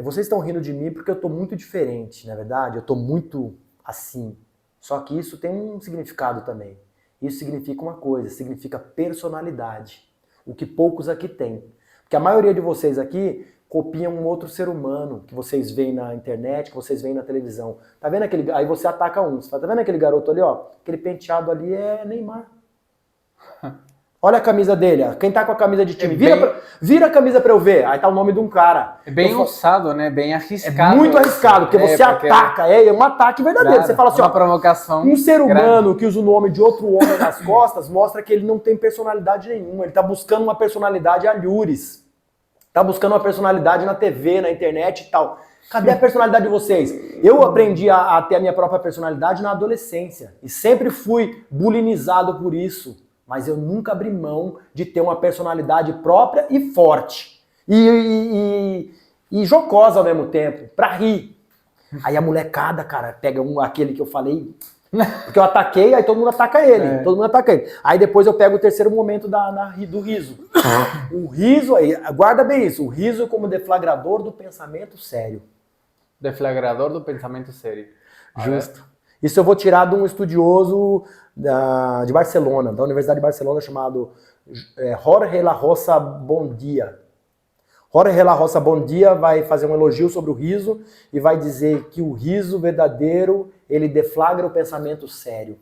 vocês estão rindo de mim porque eu tô muito diferente, na verdade, eu tô muito assim. Só que isso tem um significado também. Isso significa uma coisa, significa personalidade. O que poucos aqui têm. Porque a maioria de vocês aqui copiam um outro ser humano que vocês veem na internet, que vocês veem na televisão. Tá vendo aquele... Aí você ataca um. Você fala, tá vendo aquele garoto ali, ó? Aquele penteado ali é Neymar. Olha a camisa dele, ó. Quem tá com a camisa de time? Vira a camisa pra eu ver. Aí tá o nome de um cara. É bem ousado, né? Bem arriscado. É muito arriscado, porque você ataca. É um ataque verdadeiro. Claro, você fala assim, uma ó. provocação Um ser humano grande. que usa o nome de outro homem nas costas mostra que ele não tem personalidade nenhuma. Ele tá buscando uma personalidade alhures. Tá buscando uma personalidade na TV, na internet e tal. Cadê a personalidade de vocês? Eu aprendi a ter a minha própria personalidade na adolescência. E sempre fui bulinizado por isso. Mas eu nunca abri mão de ter uma personalidade própria e forte. E jocosa ao mesmo tempo, pra rir. Aí a molecada, cara, pega aquele que eu falei, porque eu ataquei, aí todo mundo ataca ele. Todo mundo ataca ele. Aí depois eu pego o terceiro momento do riso. O riso, aí, guarda bem isso, o riso como deflagrador do pensamento sério. Deflagrador do pensamento sério. Justo. Isso eu vou tirar de um estudioso de Barcelona, da Universidade de Barcelona, chamado Jorge La Rosa Bondia. Jorge La Rosa Bondia vai fazer um elogio sobre o riso e vai dizer que o riso verdadeiro, ele deflagra o pensamento sério.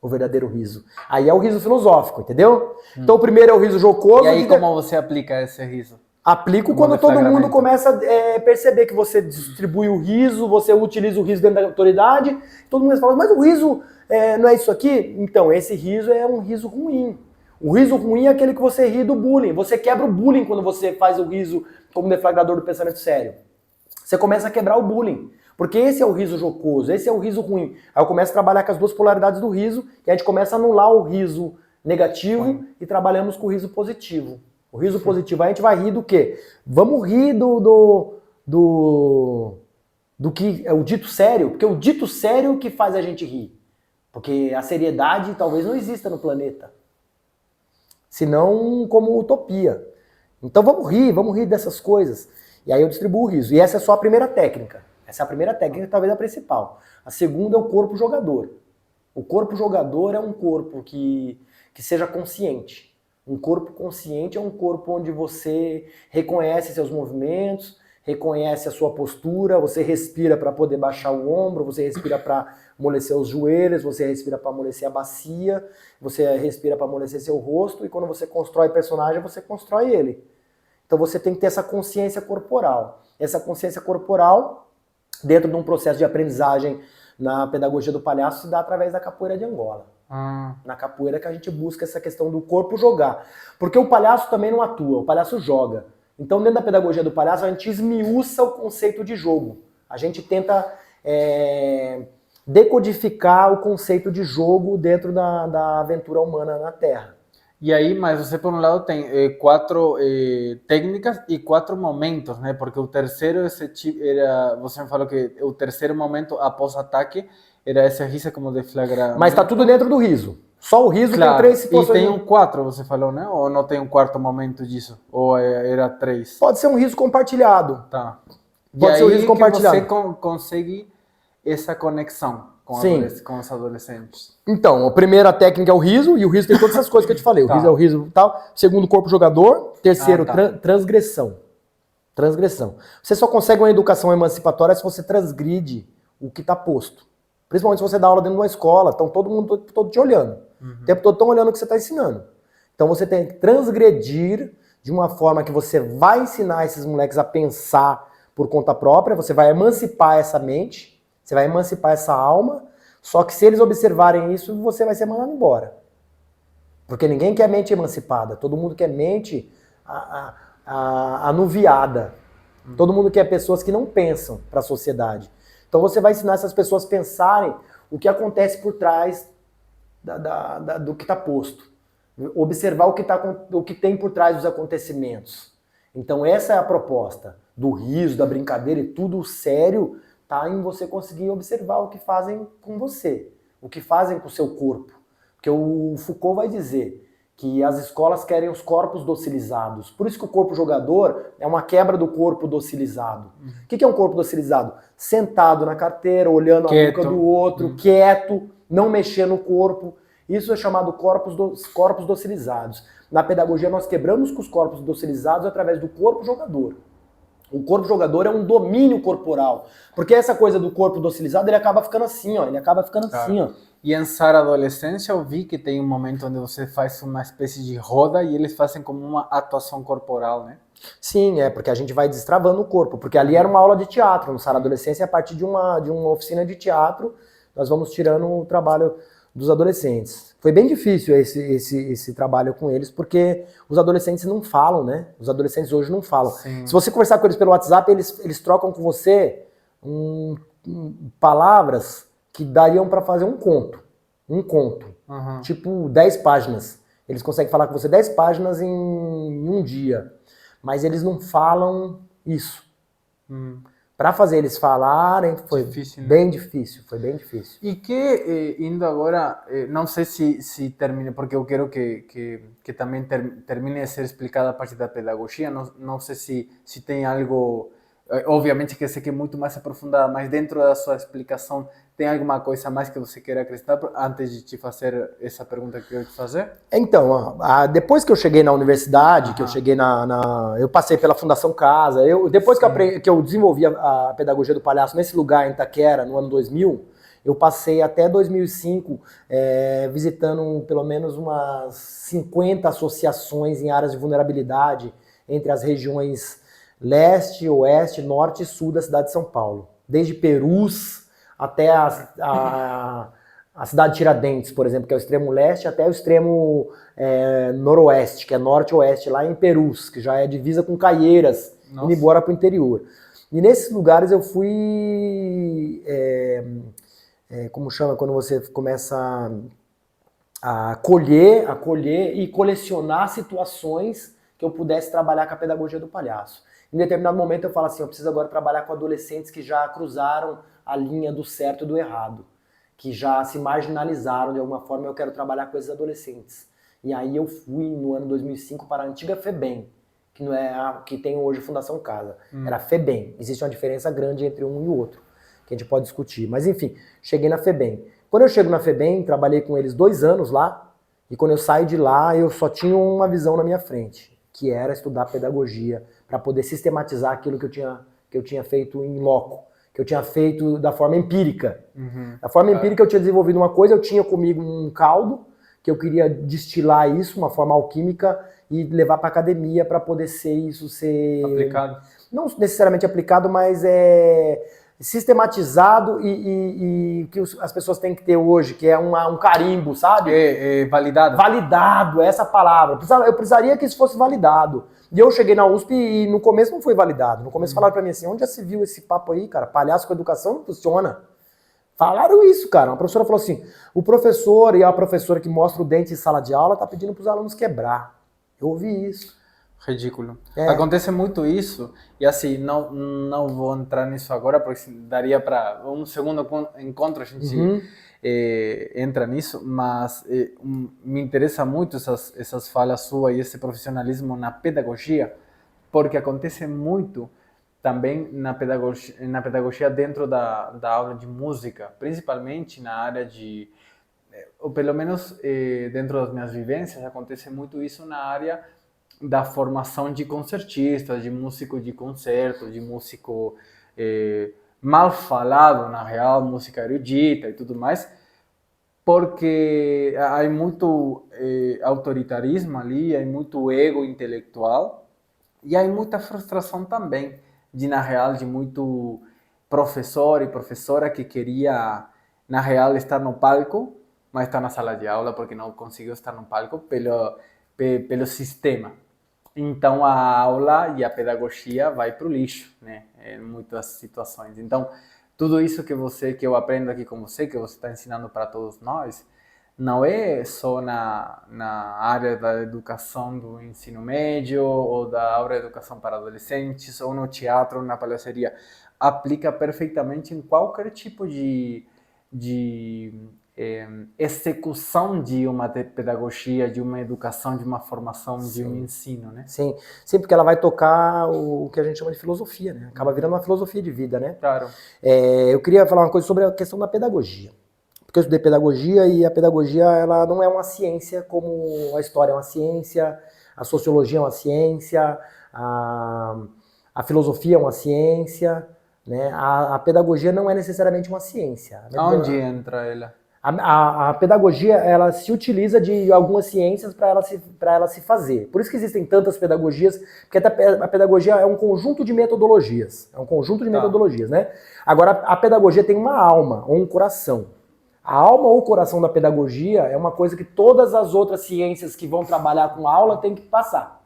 O verdadeiro riso. Aí é o riso filosófico, entendeu? Então o primeiro é o riso jocoso. E aí como você aplica esse riso? Aplico quando todo mundo começa a perceber que você distribui o riso, você utiliza o riso dentro da autoridade, todo mundo fala, mas o riso não é isso aqui? Então, esse riso é um riso ruim. O riso ruim é aquele que você ri do bullying. Você quebra o bullying quando você faz o riso como deflagrador do pensamento sério. Você começa a quebrar o bullying. Porque esse é o riso jocoso, esse é o riso ruim. Aí eu começo a trabalhar com as duas polaridades do riso e a gente começa a anular o riso negativo e trabalhamos com o riso positivo. O riso positivo, aí a gente vai rir do quê? Vamos rir do que é o dito sério, porque o dito sério que faz a gente rir. Porque a seriedade talvez não exista no planeta. Senão como utopia. Então vamos rir dessas coisas. E aí eu distribuo o riso. E essa é só a primeira técnica. Essa é a primeira técnica, talvez a principal. A segunda é o corpo jogador. O corpo jogador é um corpo que seja consciente. Um corpo consciente é um corpo onde você reconhece seus movimentos, reconhece a sua postura, você respira para poder baixar o ombro, você respira para amolecer os joelhos, você respira para amolecer a bacia, você respira para amolecer seu rosto, e quando você constrói personagem, você constrói ele. Então você tem que ter essa consciência corporal. Essa consciência corporal, dentro de um processo de aprendizagem na pedagogia do palhaço, se dá através da capoeira de Angola. Na capoeira que a gente busca essa questão do corpo jogar. Porque o palhaço também não atua, o palhaço joga. Então, dentro da pedagogia do palhaço, a gente esmiuça o conceito de jogo. A gente tenta decodificar o conceito de jogo dentro da aventura humana na Terra. E aí, mas você, por um lado, tem 4 técnicas e 4 momentos, né? Porque o terceiro, você me falou que o terceiro momento após ataque era esse riso como deflagramento. Mas tá tudo dentro do riso. Só o riso claro. tem 3 situações. E tem 4, você falou, né? Ou não tem um quarto momento disso? Ou era 3? Pode ser um riso compartilhado. Tá. Pode ser um riso compartilhado. Você consegue essa conexão com os adolescentes. Então, a primeira técnica é o riso, e o riso tem todas essas coisas que eu te falei. O riso é o riso e tal. Segundo, corpo jogador. Terceiro, transgressão. Transgressão. Você só consegue uma educação emancipatória se você transgride o que está posto. Principalmente se você dá aula dentro de uma escola, estão todo mundo todo te olhando. O tempo todo estão olhando o que você está ensinando. Então você tem que transgredir de uma forma que você vai ensinar esses moleques a pensar por conta própria, você vai emancipar essa mente, você vai emancipar essa alma, só que se eles observarem isso, você vai ser mandado embora. Porque ninguém quer mente emancipada, todo mundo quer mente anuviada. Todo mundo quer pessoas que não pensam para a sociedade. Então você vai ensinar essas pessoas a pensarem o que acontece por trás do que está posto. Observar o que tem por trás dos acontecimentos. Então essa é a proposta do riso, da brincadeira e tudo sério, tá em você conseguir observar o que fazem com você, o que fazem com o seu corpo. Porque o Foucault vai dizer que as escolas querem os corpos docilizados. Por isso que o corpo jogador é uma quebra do corpo docilizado. O que é um corpo docilizado? Sentado na carteira, olhando a nuca do outro, quieto, não mexer no corpo. Isso é chamado corpos docilizados. Na pedagogia nós quebramos com os corpos docilizados através do corpo jogador. O corpo jogador é um domínio corporal. Porque essa coisa do corpo docilizado, ele acaba ficando assim, ó. Ele acaba ficando assim, ó. E em Sara Adolescência eu vi que tem um momento onde você faz uma espécie de roda e eles fazem como uma atuação corporal, né? Sim, porque a gente vai destravando o corpo. Porque ali era uma aula de teatro. No Sara Adolescência, a partir de uma oficina de teatro, nós vamos tirando o trabalho dos adolescentes. Foi bem difícil esse trabalho com eles, porque os adolescentes não falam, né? Os adolescentes hoje não falam. Sim. Se você conversar com eles pelo WhatsApp, eles trocam com você palavras que dariam para fazer um conto. Tipo 10 páginas. Eles conseguem falar com você 10 páginas em um dia. Mas eles não falam isso. Para fazer eles falarem foi difícil, né? Bem difícil, foi bem difícil. E que, indo agora, não sei se termine, porque eu quero que também termine de ser explicada a parte da pedagogia, não sei se tem algo, obviamente que sei que é muito mais aprofundada, mas dentro da sua explicação, tem alguma coisa a mais que você queira acrescentar antes de te fazer essa pergunta que eu quero te fazer? Então, depois que eu cheguei na universidade, que eu cheguei eu passei pela Fundação Casa, depois que eu desenvolvi a pedagogia do palhaço nesse lugar em Itaquera, no ano 2000, eu passei até 2005 visitando pelo menos umas 50 associações em áreas de vulnerabilidade entre as regiões leste, oeste, norte e sul da cidade de São Paulo. Desde Perus até a cidade de Tiradentes, por exemplo, que é o extremo leste, até o extremo noroeste, que é norte-oeste, lá em Perus, que já é divisa com Caieiras, indo embora para o interior. E nesses lugares eu fui, como chama, quando você começa a colher e colecionar situações que eu pudesse trabalhar com a pedagogia do palhaço. Em determinado momento eu falo assim, eu preciso agora trabalhar com adolescentes que já cruzaram a linha do certo e do errado, que já se marginalizaram de alguma forma, eu quero trabalhar com esses adolescentes. E aí eu fui no ano 2005 para a antiga FEBEM, que não é a que tem hoje Fundação Casa, era a FEBEM. Existe uma diferença grande entre um e o outro, que a gente pode discutir. Mas enfim, cheguei na FEBEM. Quando eu chego na FEBEM, trabalhei com eles 2 anos lá, e quando eu saio de lá, eu só tinha uma visão na minha frente, que era estudar pedagogia, para poder sistematizar aquilo que eu tinha feito em loco, que eu tinha feito da forma empírica. Da forma empírica eu tinha desenvolvido uma coisa, eu tinha comigo um caldo, que eu queria destilar isso, uma forma alquímica, e levar para academia para poder ser... aplicado. Não necessariamente aplicado, mas sistematizado e que as pessoas têm que ter hoje, que é um carimbo, sabe? Validado. Validado, é essa palavra. Eu precisaria que isso fosse validado. E eu cheguei na USP e no começo não foi validado. No começo falaram pra mim assim, onde já se viu esse papo aí, cara? Palhaço com educação não funciona. Falaram isso, cara. Uma professora falou assim, o professor e a professora que mostra o dente em sala de aula tá pedindo pros alunos quebrar. Eu ouvi isso. Ridículo. Acontece muito isso, e assim, não vou entrar nisso agora, porque daria para um segundo encontro a gente entra nisso, mas me interessa muito essas falas suas e esse profissionalismo na pedagogia, porque acontece muito também na pedagogia dentro da aula de música, principalmente na área de, ou pelo menos dentro das minhas vivências, acontece muito isso na área da formação de concertistas, de músico de concerto, de músico mal falado, na real, música erudita e tudo mais, porque há muito autoritarismo ali, há muito ego intelectual e há muita frustração também, na real, de muito professor e professora que queria, na real, estar no palco, mas está na sala de aula porque não conseguiu estar no palco pelo sistema. Então a aula e a pedagogia vai para o lixo, né? Em muitas situações. Então tudo isso que eu aprendo aqui com você, que você está ensinando para todos nós, não é só na área da educação do ensino médio ou da área de educação para adolescentes ou no teatro ou na palhaçaria. Aplica perfeitamente em qualquer tipo de execução de uma pedagogia, de uma educação, de uma formação, de um ensino, né? Sim, sim, porque ela vai tocar o que a gente chama de filosofia, né? Acaba virando uma filosofia de vida, né? Claro. Eu queria falar uma coisa sobre a questão da pedagogia. Porque eu estudei pedagogia e a pedagogia ela não é uma ciência como a história é uma ciência, a sociologia é uma ciência, a filosofia é uma ciência, né? A pedagogia não é necessariamente uma ciência. Onde entra ela? A pedagogia, ela se utiliza de algumas ciências para ela se fazer. Por isso que existem tantas pedagogias, porque a pedagogia é um conjunto de metodologias. É um conjunto de metodologias, né? Agora, a pedagogia tem uma alma ou um coração. A alma ou o coração da pedagogia é uma coisa que todas as outras ciências que vão trabalhar com aula têm que passar.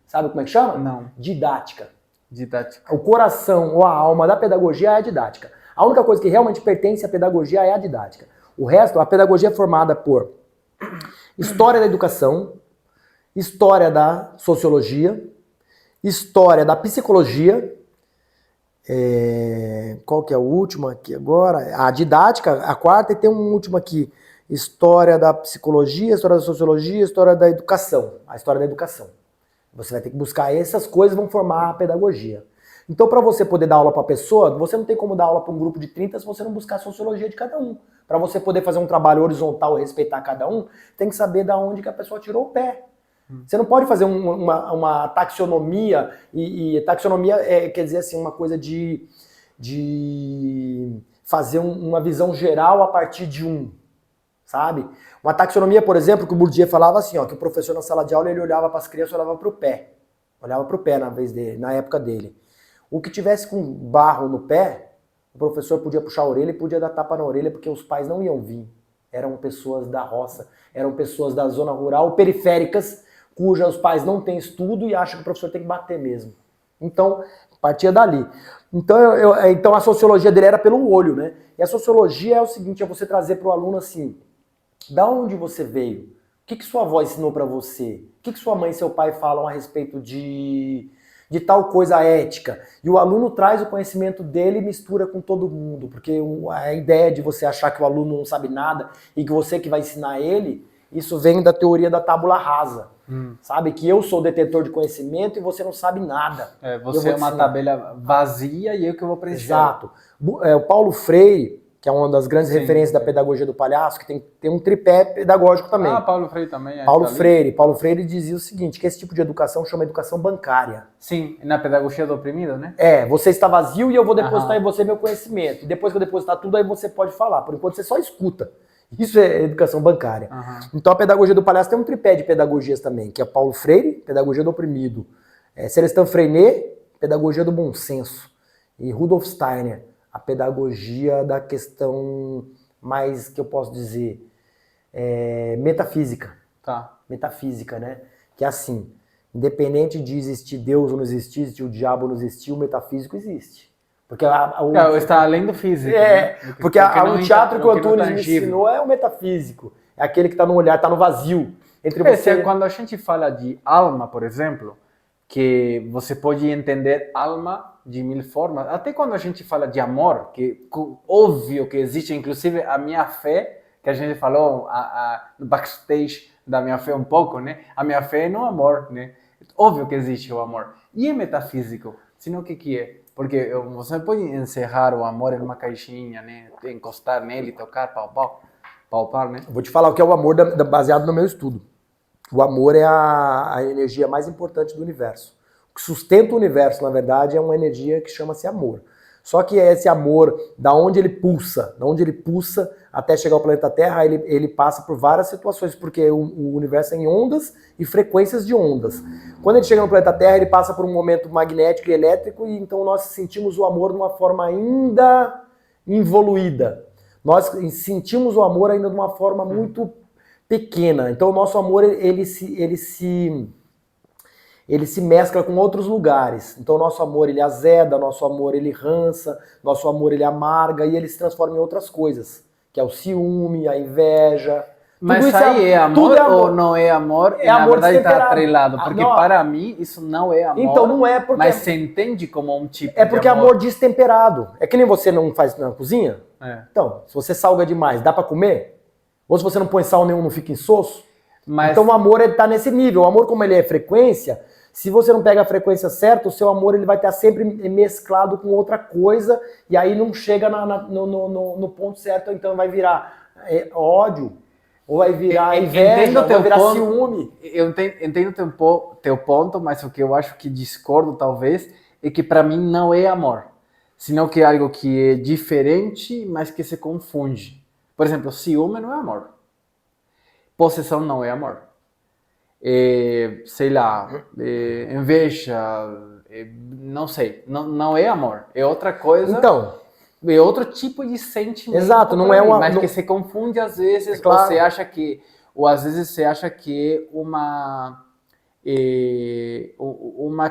Sabe como é que chama? Não. Didática. Didática. O coração ou a alma da pedagogia é a didática. A única coisa que realmente pertence à pedagogia é a didática. O resto, a pedagogia é formada por história da educação, história da sociologia, história da psicologia, qual que é a última aqui agora? A didática, a quarta, e tem um último aqui, história da psicologia, história da sociologia, história da educação, a história da educação. Você vai ter que buscar essas coisas, vão formar a pedagogia. Então, para você poder dar aula para a pessoa, você não tem como dar aula para um grupo de 30 se você não buscar a sociologia de cada um. Para você poder fazer um trabalho horizontal e respeitar cada um, tem que saber de onde que a pessoa tirou o pé. Você não pode fazer uma taxonomia, e taxonomia quer dizer assim, uma coisa de fazer uma visão geral a partir de um, sabe? Uma taxonomia, por exemplo, que o Bourdieu falava assim, ó, que o professor na sala de aula ele olhava para as crianças, olhava para o pé na época dele. O que tivesse com barro no pé, o professor podia puxar a orelha e podia dar tapa na orelha porque os pais não iam vir. Eram pessoas da roça, eram pessoas da zona rural, periféricas, cujos pais não têm estudo e acham que o professor tem que bater mesmo. Então, partia dali. Então a sociologia dele era pelo olho, né? E a sociologia é o seguinte, é você trazer para o aluno assim, da onde você veio? O que sua avó ensinou para você? O que sua mãe e seu pai falam a respeito de tal coisa ética? E o aluno traz o conhecimento dele e mistura com todo mundo, porque a ideia de você achar que o aluno não sabe nada e que você que vai ensinar ele, isso vem da teoria da tábula rasa. Sabe? Que eu sou detetor de conhecimento e você não sabe nada. Você é uma tabela vazia e eu que vou preencher. Exato. O Paulo Freire, que é uma das grandes referências da pedagogia do palhaço, que tem um tripé pedagógico também. Paulo Freire também. Paulo Freire dizia o seguinte, que esse tipo de educação chama educação bancária. Sim, na pedagogia do oprimido, né? Você está vazio e eu vou depositar em você meu conhecimento. E depois que eu depositar tudo, aí você pode falar. Por enquanto você só escuta. Isso é educação bancária. Então a pedagogia do palhaço tem um tripé de pedagogias também, que é Paulo Freire, pedagogia do oprimido. Celestin Freinet, pedagogia do bom senso. E Rudolf Steiner, a pedagogia da questão mais, que eu posso dizer, metafísica. Tá. Metafísica, né? Que é assim, independente de existir Deus ou não existir, o diabo ou não existir, o metafísico existe. Porque está além do físico. Porque o teatro que o Antunes me ensinou é o metafísico. É aquele que está no olhar, está no vazio. Entre você... Quando a gente fala de alma, por exemplo, que você pode entender alma de mil formas, até quando a gente fala de amor, que óbvio que existe, inclusive a minha fé, que a gente falou no backstage da minha fé um pouco, né? A minha fé é no amor, né? Óbvio que existe o amor. E é metafísico, senão o que é? Porque você pode encerrar o amor em uma caixinha, né? Encostar nele, tocar, palpar, né? Vou te falar o que é o amor baseado no meu estudo. O amor é a energia mais importante do universo. O que sustenta o universo, na verdade, é uma energia que chama-se amor. Só que esse amor, da onde ele pulsa até chegar ao planeta Terra, ele passa por várias situações, porque o universo é em ondas e frequências de ondas. Quando ele chega no planeta Terra, ele passa por um momento magnético e elétrico, e então nós sentimos o amor de uma forma ainda involuída. Nós sentimos o amor ainda de uma forma muito pequena. Então o nosso amor, ele se mescla com outros lugares. Então o nosso amor, ele azeda, nosso amor, ele rança, nosso amor, ele amarga, e ele se transforma em outras coisas, que é o ciúme, a inveja. Mas isso aí é amor ou não é amor? É na amor verdade está atrelado, porque não, para mim isso não é amor. Então não é porque... Mas você entende como um tipo de amor. É porque amor destemperado. É que nem você não faz na cozinha. Então, se você salga demais, dá pra comer? Ou se você não põe sal nenhum, não fica insosso? Então o amor está nesse nível. O amor, como ele é frequência, se você não pega a frequência certa, o seu amor ele vai estar sempre mesclado com outra coisa, e aí não chega no ponto certo, então vai virar ódio, ou vai virar inveja, ou vai virar ciúme. Eu entendo teu ponto, mas o que eu acho que discordo talvez é que para mim não é amor, senão que é algo que é diferente, mas que se confunde. Por exemplo, ciúme não é amor. Possessão não é amor. Sei lá, inveja, não sei, não é amor, é outra coisa. Então, é outro tipo de sentimento. Exato, não é uma, mas não... que se confunde às vezes. Claro. Você acha que, ou às vezes você acha que uma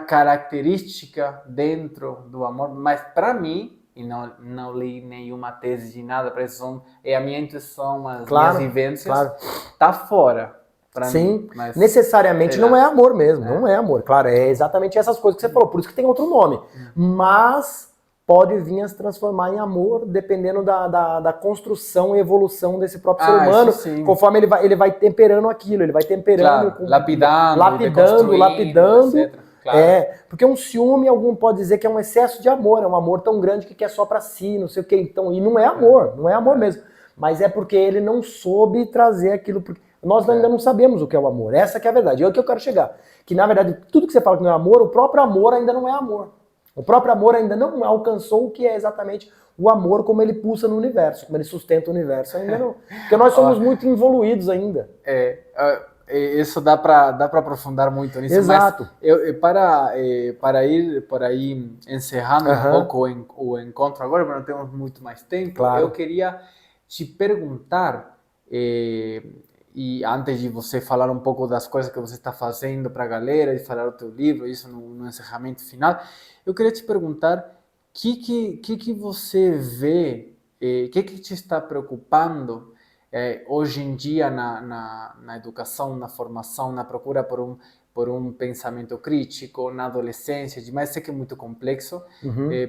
característica dentro do amor, mas para mim, e não li nenhuma tese de nada, para isso é a minha intuição, as minhas vivências, tá fora. Sim, mas, necessariamente não é amor mesmo, não é amor. Claro, é exatamente essas coisas que você falou, por isso que tem outro nome. Mas pode vir a se transformar em amor, dependendo da construção e evolução desse próprio ser humano, conforme ele vai temperando aquilo, ele vai temperando, lapidando. Etc. Claro. Porque um ciúme, algum pode dizer que é um excesso de amor, é um amor tão grande que quer só pra si, não sei o que. Então, e não é amor, não é amor mesmo. Mas é porque ele não soube trazer aquilo. Nós ainda não sabemos o que é o amor. Essa que é a verdade. É o que eu quero chegar. Que, na verdade, tudo que você fala que não é amor, o próprio amor ainda não é amor. O próprio amor ainda não alcançou o que é exatamente o amor como ele pulsa no universo, como ele sustenta o universo. Ainda não. Porque nós somos muito involuídos ainda. Isso dá para aprofundar muito nisso. Exato. Mas para ir por aí encerrando um pouco o encontro agora, porque não temos muito mais tempo, eu queria te perguntar... E antes de você falar um pouco das coisas que você está fazendo para a galera e falar o teu livro, isso no encerramento final, eu queria te perguntar o que você vê, o que te está preocupando hoje em dia na educação, na formação, na procura por um pensamento crítico, na adolescência, mas sei que é muito complexo.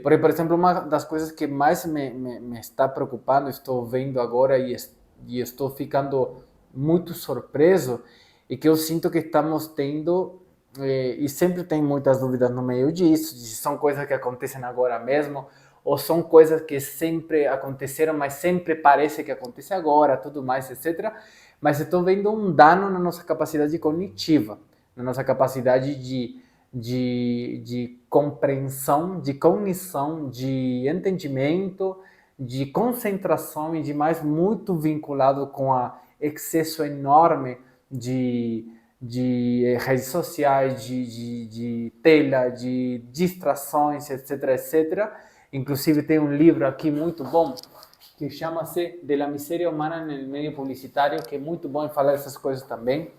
Por exemplo, uma das coisas que mais me está preocupando, estou vendo agora e estou ficando muito surpreso, e que eu sinto que estamos tendo, e sempre tem muitas dúvidas no meio disso, se são coisas que acontecem agora mesmo, ou são coisas que sempre aconteceram, mas sempre parece que acontece agora, tudo mais, etc. Mas estou vendo um dano na nossa capacidade cognitiva, na nossa capacidade de compreensão, de cognição, de entendimento, de concentração e demais, muito vinculado com a excesso enorme de redes sociais, de tela, de distrações, etc, etc. Inclusive tem um livro aqui muito bom que chama-se De la miseria humana no meio publicitário, que é muito bom em falar essas coisas também.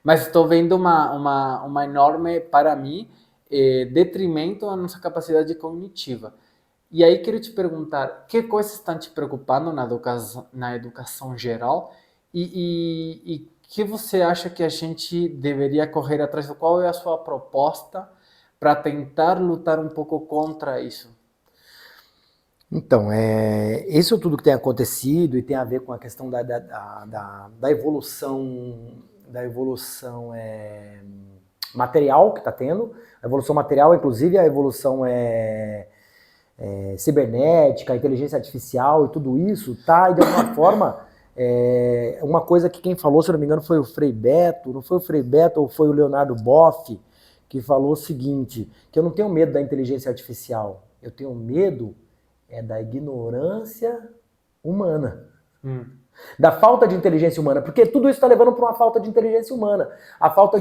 Mas estou vendo uma enorme, para mim, detrimento à nossa capacidade cognitiva. E aí quero te perguntar, que coisas estão te preocupando na educação geral e que você acha que a gente deveria correr atrás? Qual é a sua proposta para tentar lutar um pouco contra isso? Então, isso tudo que tem acontecido e tem a ver com a questão da evolução material que está tendo, a evolução material, inclusive a evolução cibernética, a inteligência artificial e tudo isso, tá? E de alguma forma, uma coisa que quem falou, se não me engano, foi o Frei Beto, não foi o Frei Beto ou foi o Leonardo Boff, que falou o seguinte, que eu não tenho medo da inteligência artificial, Eu tenho medo da ignorância humana. Da falta de inteligência humana, porque tudo isso está levando para uma falta de inteligência humana. A falta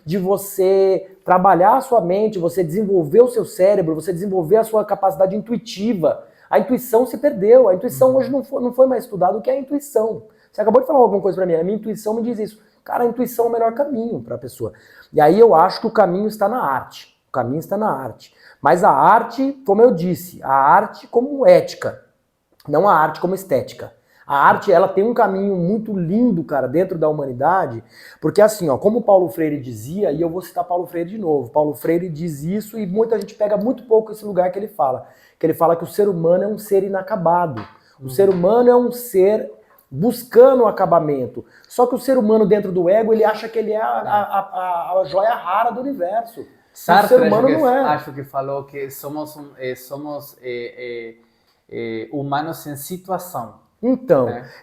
de você trabalhar a sua mente, você desenvolver o seu cérebro, você desenvolver a sua capacidade intuitiva. A intuição se perdeu, a intuição hoje não foi mais estudada. O que é a intuição? Você acabou de falar alguma coisa para mim, a minha intuição me diz isso. Cara, a intuição é o melhor caminho para a pessoa. E aí eu acho que o caminho está na arte. O caminho está na arte. Mas a arte, como eu disse, a arte como ética, não a arte como estética. A arte, ela tem um caminho muito lindo, cara, dentro da humanidade, porque assim, ó, como Paulo Freire dizia, e eu vou citar Paulo Freire de novo, Paulo Freire diz isso e muita gente pega muito pouco esse lugar que ele fala que o ser humano é um ser inacabado, o ser humano é um ser buscando o acabamento, só que o ser humano dentro do ego, ele acha que ele é a joia rara do universo. Sartre, o ser humano não é. Acho que falou que somos humanos em situação.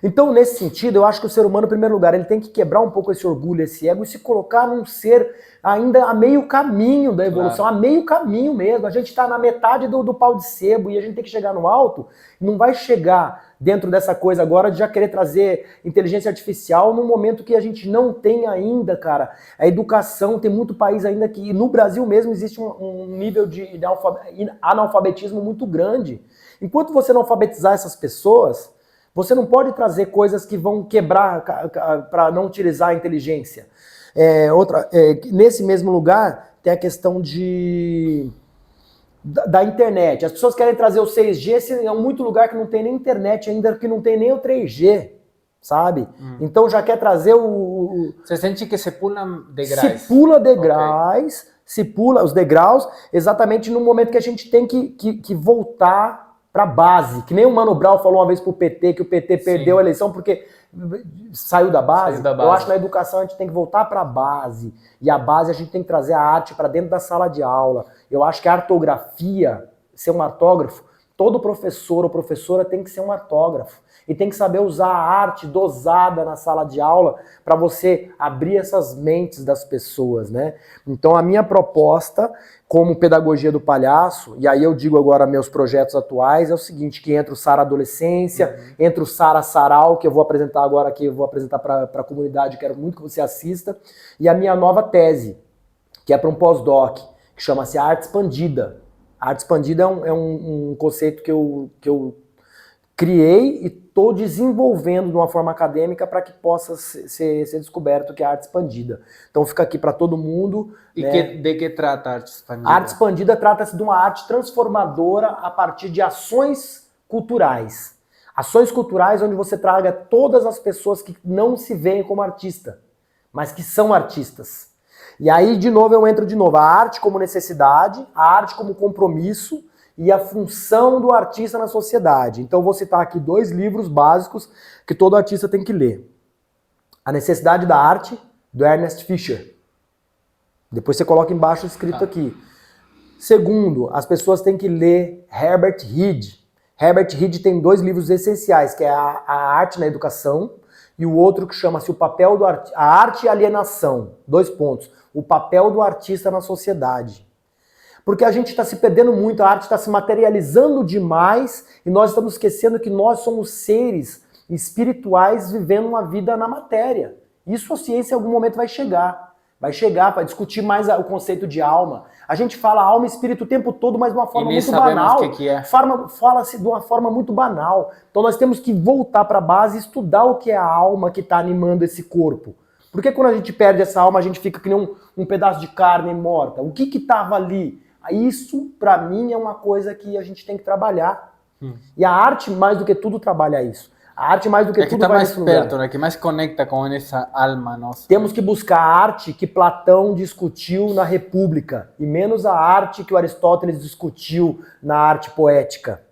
Então, nesse sentido, eu acho que o ser humano, em primeiro lugar, ele tem que quebrar um pouco esse orgulho, esse ego e se colocar num ser ainda a meio caminho da evolução, a meio caminho mesmo. A gente está na metade do pau de sebo e a gente tem que chegar no alto. Não vai chegar dentro dessa coisa agora de já querer trazer inteligência artificial num momento que a gente não tem ainda, cara. A educação, tem muito país ainda que, no Brasil mesmo, existe um nível de analfabetismo muito grande. Enquanto você não alfabetizar essas pessoas, você não pode trazer coisas que vão quebrar para não utilizar a inteligência. Nesse mesmo lugar, tem a questão da internet. As pessoas querem trazer o 6G, é muito lugar que não tem nem internet ainda, que não tem nem o 3G, sabe? Então já quer trazer Você sente que se pula degraus? Se pula degraus, se pula os degraus, exatamente no momento que a gente tem que voltar para base, que nem o Mano Brown falou uma vez pro PT, que o PT perdeu a eleição porque saiu da base. Eu acho que na educação a gente tem que voltar para a base, e a base a gente tem que trazer a arte para dentro da sala de aula. Eu acho que a ortografia, ser um artógrafo, todo professor ou professora tem que ser um artógrafo, e tem que saber usar a arte dosada na sala de aula para você abrir essas mentes das pessoas, né? Então a minha proposta, como pedagogia do palhaço, e aí eu digo agora meus projetos atuais, é o seguinte, que entra o Sara Adolescência, entra o Sara Sarau, que eu vou apresentar agora aqui, eu vou apresentar para a comunidade, quero muito que você assista, e a minha nova tese, que é para um pós-doc, que chama-se Arte Expandida. A arte expandida é um conceito que eu criei e estou desenvolvendo de uma forma acadêmica para que possa ser descoberto que é a arte expandida. Então fica aqui para todo mundo. E né? de que trata a arte expandida? A arte expandida trata-se de uma arte transformadora a partir de ações culturais. Ações culturais onde você traga todas as pessoas que não se veem como artista, mas que são artistas. E aí, de novo, eu entro de novo. A arte como necessidade, a arte como compromisso, e a função do artista na sociedade. Então vou citar aqui 2 livros básicos que todo artista tem que ler. A Necessidade da Arte, do Ernest Fischer. Depois você coloca embaixo escrito aqui. Segundo, as pessoas têm que ler Herbert Reed. Herbert Reed tem 2 livros essenciais, que é a Arte na Educação e o outro que chama-se O Papel do Artista, a Arte e a Alienação. 2 pontos. O papel do artista na sociedade. Porque a gente está se perdendo muito, a arte está se materializando demais e nós estamos esquecendo que nós somos seres espirituais vivendo uma vida na matéria. Isso a ciência em algum momento vai chegar para discutir mais o conceito de alma. A gente fala alma e espírito o tempo todo, mas de uma forma muito banal. Fala-se de uma forma muito banal. Então nós temos que voltar para a base e estudar o que é a alma que está animando esse corpo. Porque quando a gente perde essa alma, a gente fica que nem um pedaço de carne morta. O que estava ali? Isso, para mim, é uma coisa que a gente tem que trabalhar. E a arte, mais do que tudo, trabalha isso. A arte, mais do que tudo, vai mais perto, né? Que mais conecta com essa alma nossa. Temos que buscar a arte que Platão discutiu na República, e menos a arte que o Aristóteles discutiu na arte poética.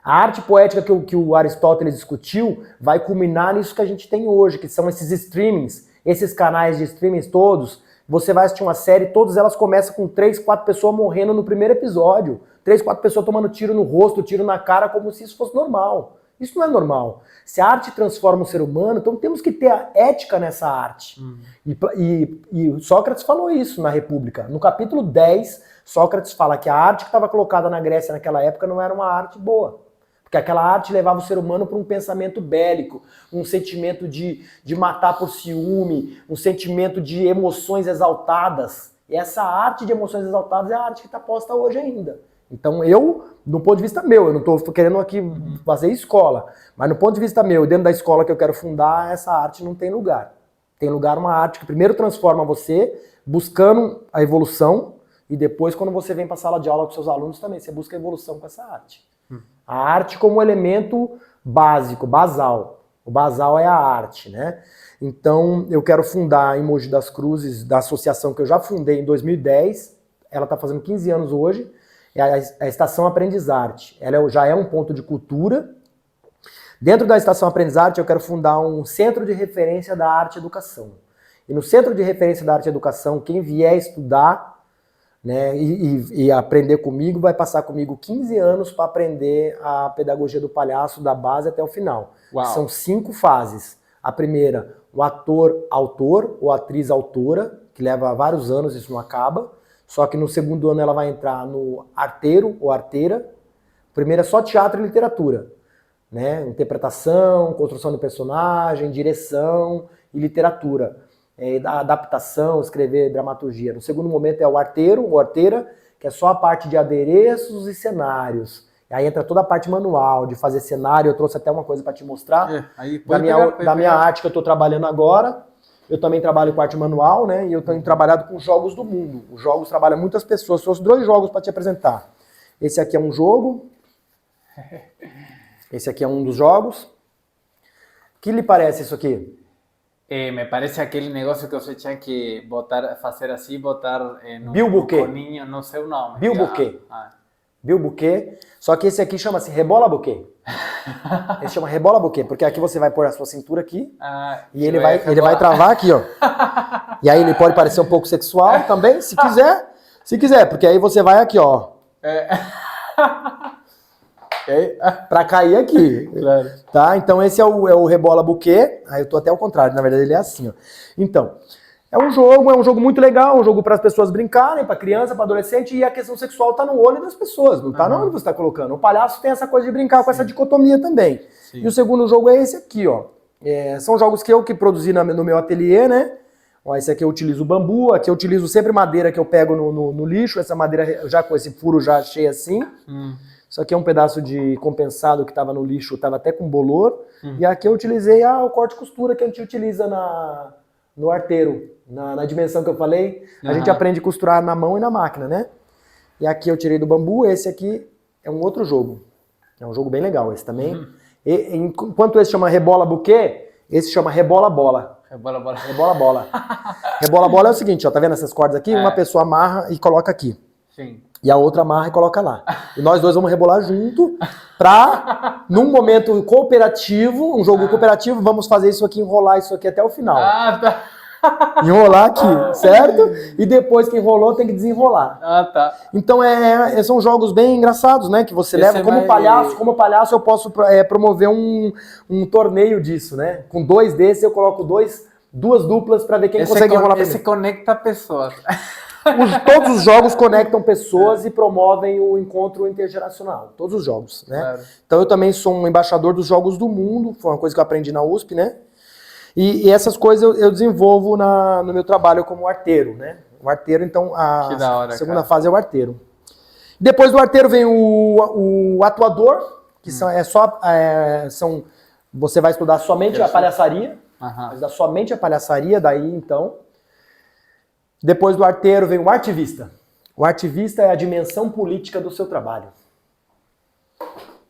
A arte poética que o Aristóteles discutiu vai culminar nisso que a gente tem hoje, que são esses streamings, esses canais de streamings todos. Você vai assistir uma série, todas elas começam com 3, 4 pessoas morrendo no primeiro episódio. 3, 4 pessoas tomando tiro no rosto, tiro na cara, como se isso fosse normal. Isso não é normal. Se a arte transforma o ser humano, então temos que ter a ética nessa arte. E Sócrates falou isso na República. No capítulo 10, Sócrates fala que a arte que estava colocada na Grécia naquela época não era uma arte boa. Porque aquela arte levava o ser humano para um pensamento bélico, um sentimento de matar por ciúme, um sentimento de emoções exaltadas. E essa arte de emoções exaltadas é a arte que está posta hoje ainda. Então eu, do ponto de vista meu, eu não estou querendo aqui fazer escola, mas no ponto de vista meu, dentro da escola que eu quero fundar, essa arte não tem lugar. Tem lugar uma arte que primeiro transforma você, buscando a evolução, e depois quando você vem para a sala de aula com seus alunos também, você busca a evolução com essa arte. A arte como elemento básico, basal. O basal é a arte, né? Então eu quero fundar em Mogi das Cruzes, da associação que eu já fundei em 2010, ela está fazendo 15 anos hoje, é a Estação Aprendizarte. Ela já é um ponto de cultura. Dentro da Estação Aprendizarte, eu quero fundar um centro de referência da arte e educação. E no centro de referência da arte e educação, quem vier estudar, né, e aprender comigo, vai passar comigo 15 anos para aprender a pedagogia do palhaço, da base até o final. Uau. São 5 fases. A primeira, o ator-autor, ou atriz-autora, que leva vários anos, isso não acaba. Só que no segundo ano ela vai entrar no arteiro ou arteira. O primeiro é só teatro e literatura, né? Interpretação, construção de personagem, direção e literatura. Adaptação, escrever dramaturgia. No segundo momento é o arteiro ou arteira, que é só a parte de adereços e cenários. E aí entra toda a parte manual, de fazer cenário. Eu trouxe até uma coisa para te mostrar. Da minha arte que eu estou trabalhando agora. Eu também trabalho com arte manual, né? E eu tenho trabalhado com jogos do mundo. Os jogos trabalham muitas pessoas. Trouxe 2 jogos para te apresentar. Esse aqui é um jogo. Esse aqui é um dos jogos. O que lhe parece isso aqui? Me parece aquele negócio que você tinha que botar, fazer assim, botar no Bilboquê. coninho, não sei o nome. Bilboquê. Bilboquê. Só que esse aqui chama-se Rebola Buquê. Esse chama Rebola Buquê, porque aqui você vai pôr a sua cintura aqui e ele vai travar aqui, ó. E aí ele pode parecer um pouco sexual também, se quiser. Se quiser, porque aí você vai aqui, ó. Pra cair aqui. Claro. Tá? Então esse é o Rebola Buquê. Aí eu tô até ao contrário, na verdade ele é assim, ó. Então, é um jogo muito legal, um jogo para as pessoas brincarem, para criança, para adolescente, e a questão sexual tá no olho das pessoas, não tá onde você tá colocando. O palhaço tem essa coisa de brincar com essa dicotomia também. Sim. E o segundo jogo é esse aqui, ó. São jogos que eu produzi no meu ateliê, né? Ó, esse aqui eu utilizo bambu, aqui eu utilizo sempre madeira que eu pego no lixo, essa madeira já com esse furo já cheio assim. Isso aqui é um pedaço de compensado que estava no lixo, estava até com bolor. E aqui eu utilizei o corte e costura que a gente utiliza no arteiro, na dimensão que eu falei. A gente aprende a costurar na mão e na máquina, né? E aqui eu tirei do bambu, esse aqui é um outro jogo. É um jogo bem legal esse também. Enquanto esse chama Rebola Buquê, esse chama Rebola Bola. Rebola Bola. Rebola Bola. Rebola Bola é o seguinte, ó, tá vendo essas cordas aqui? Uma pessoa amarra e coloca aqui. Sim. E a outra amarra e coloca lá. E nós dois vamos rebolar junto pra, num momento cooperativo, um jogo cooperativo, vamos fazer isso aqui, enrolar isso aqui até o final. Tá. Enrolar aqui, certo? E depois que enrolou tem que desenrolar. Tá. Então são jogos bem engraçados, né? Que você leva como palhaço. Como palhaço eu posso promover um torneio disso, né? Com 2 desses eu coloco duas duplas pra ver quem consegue enrolar primeiro. Esse conecta pessoas. Todos os jogos conectam pessoas e promovem o encontro intergeracional. Todos os jogos, né? Claro. Então eu também sou um embaixador dos jogos do mundo. Foi uma coisa que eu aprendi na USP, né? E essas coisas eu desenvolvo no meu trabalho como arteiro, né? O arteiro, então, segunda fase é o arteiro. Depois do arteiro vem o atuador, que você vai estudar somente a palhaçaria. Vai estudar somente a palhaçaria, daí então. Depois do arteiro vem o artivista. O artivista é a dimensão política do seu trabalho.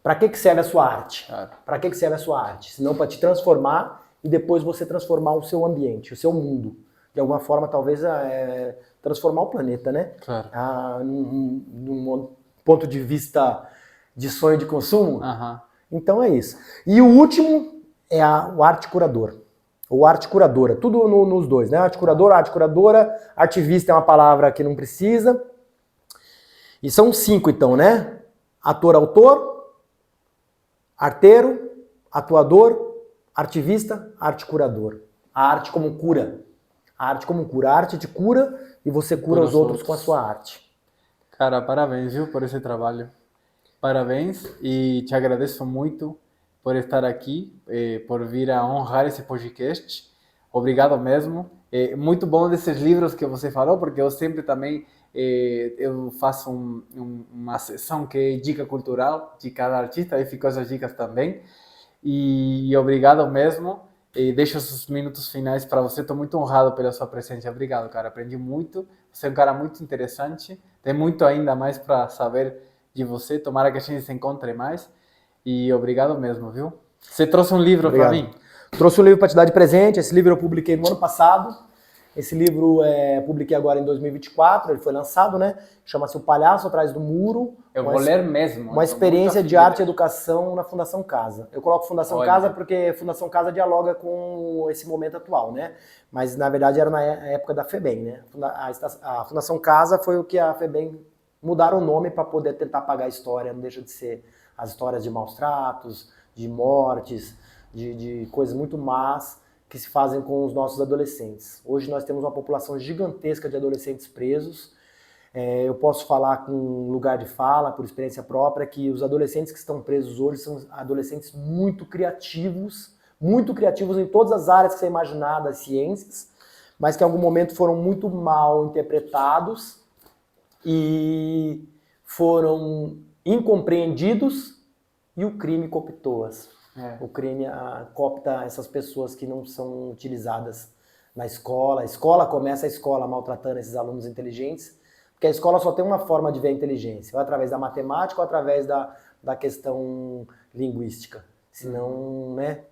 Para que serve a sua arte? Para que serve a sua arte? Senão para te transformar e depois você transformar o seu ambiente, o seu mundo. De alguma forma, talvez, transformar o planeta, né? Claro. Num ponto de vista de sonho de consumo. Então é isso. E o último é o arte curador. Ou arte curadora, tudo nos dois, né? Arte curadora, artivista é uma palavra que não precisa. E são 5 então, né? Ator-autor, arteiro, atuador, artivista, arte curador. A arte como cura. A arte como cura. A arte te cura e você cura os outros com a sua arte. Cara, parabéns, viu, por esse trabalho. Parabéns e te agradeço muito por estar aqui, por vir a honrar esse podcast. Obrigado mesmo. Muito bom desses livros que você falou, porque eu sempre também eu faço uma sessão que é dica cultural de cada artista, e ficam essas dicas também. E obrigado mesmo. E deixo os minutos finais para você. Estou muito honrado pela sua presença. Obrigado, cara. Aprendi muito. Você é um cara muito interessante. Tem muito ainda mais para saber de você. Tomara que a gente se encontre mais. E obrigado mesmo, viu? Você trouxe um livro para mim? Trouxe um livro para te dar de presente. Esse livro eu publiquei no ano passado. Esse livro publiquei agora em 2024. Ele foi lançado, né? Chama-se O Palhaço Atrás do Muro. Eu vou ler mesmo. Uma experiência de arte e educação na Fundação Casa. Eu coloco Fundação Casa porque Fundação Casa dialoga com esse momento atual, né? Mas, na verdade, era na época da FEBEM, né? A Fundação Casa foi o que a FEBEM mudaram o nome para poder tentar apagar a história. Não deixa de ser as histórias de maus tratos, de mortes, de coisas muito más que se fazem com os nossos adolescentes. Hoje nós temos uma população gigantesca de adolescentes presos. Eu posso falar com lugar de fala, por experiência própria, que os adolescentes que estão presos hoje são adolescentes muito criativos em todas as áreas que você imaginar das ciências, mas que em algum momento foram muito mal interpretados e foram incompreendidos, e o crime cooptou-as. O crime coopta essas pessoas que não são utilizadas na escola. A escola começa maltratando esses alunos inteligentes, porque a escola só tem uma forma de ver a inteligência, ou através da matemática ou através da questão linguística. Senão, né?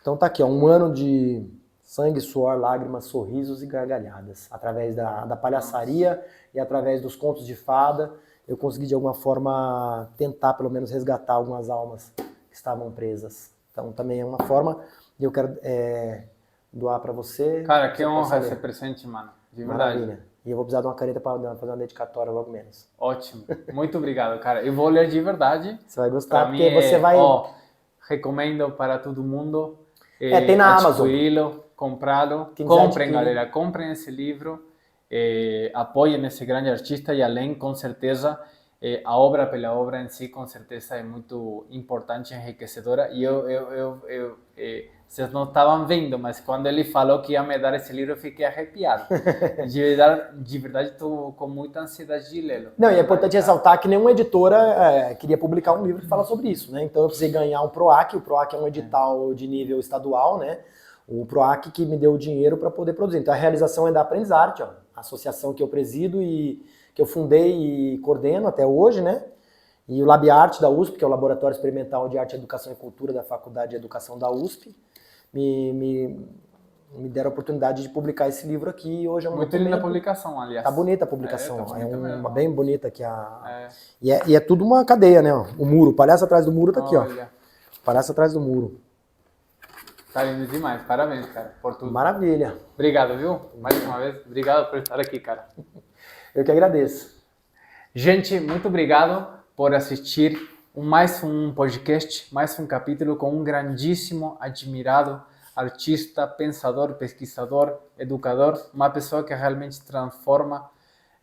Então tá aqui, um ano de sangue, suor, lágrimas, sorrisos e gargalhadas. Através da palhaçaria e através dos contos de fada, eu consegui de alguma forma tentar pelo menos resgatar algumas almas que estavam presas. Então também é uma forma, e eu quero doar para você. Cara, que honra esse presente, mano. De verdade. Maravilha. E eu vou precisar de uma caneta para fazer uma dedicatória logo menos. Ótimo. Muito obrigado, cara. Eu vou ler de verdade. Você vai gostar, porque você vai... recomendo para todo mundo. Tem na Amazon. Comprá-lo. Comprem, galera. Comprem esse livro. Apoiem esse grande artista e além, com certeza, a obra pela obra em si, com certeza, é muito importante, enriquecedora. E vocês não estavam vendo, mas quando ele falou que ia me dar esse livro, eu fiquei arrepiado. De verdade, estou com muita ansiedade de lê-lo. Não, e é importante ressaltar que nenhuma editora queria publicar um livro que fala sobre isso, né? Então eu precisei ganhar um PROAC. O PROAC é um edital de nível estadual, né? O PROAC que me deu o dinheiro para poder produzir. Então a realização é da Aprendizarte, a associação que eu presido e que eu fundei e coordeno até hoje, né? E o LabArte da USP, que é o Laboratório Experimental de Arte, Educação e Cultura da Faculdade de Educação da USP, me deram a oportunidade de publicar esse livro aqui. Hoje é um muito linda a publicação, aliás. Tá bonita a publicação. Tá uma bem bonita aqui. E é tudo uma cadeia, né? O muro, o palhaço atrás do muro tá aqui, ó. O palhaço atrás do muro. Tá lindo demais. Parabéns, cara, por tudo. Maravilha. Obrigado, viu? Mais uma vez, obrigado por estar aqui, cara. Eu que agradeço. Gente, muito obrigado por assistir mais um podcast, mais um capítulo com um grandíssimo, admirado artista, pensador, pesquisador, educador, uma pessoa que realmente transforma a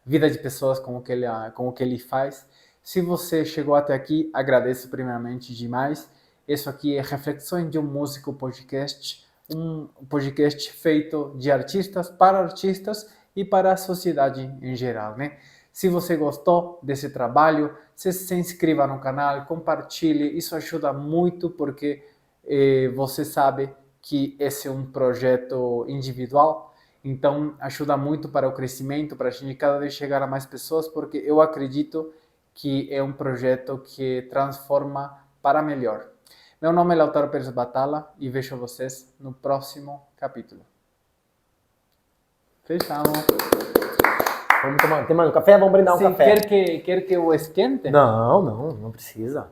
vida de pessoas com o que ele faz. Se você chegou até aqui, agradeço primeiramente demais. Isso aqui é Reflexões de um Músico Podcast, um podcast feito de artistas para artistas e para a sociedade em geral, né? Se você gostou desse trabalho, se inscreva no canal, compartilhe, isso ajuda muito porque você sabe que esse é um projeto individual, então ajuda muito para o crescimento, para a gente cada vez chegar a mais pessoas, porque eu acredito que é um projeto que transforma para melhor. Meu nome é Lautaro Pérez Batalla e vejo vocês no próximo capítulo. Fechamos. Vamos tomar um café? Vamos brindar um café. Quer que eu esquente? Não precisa.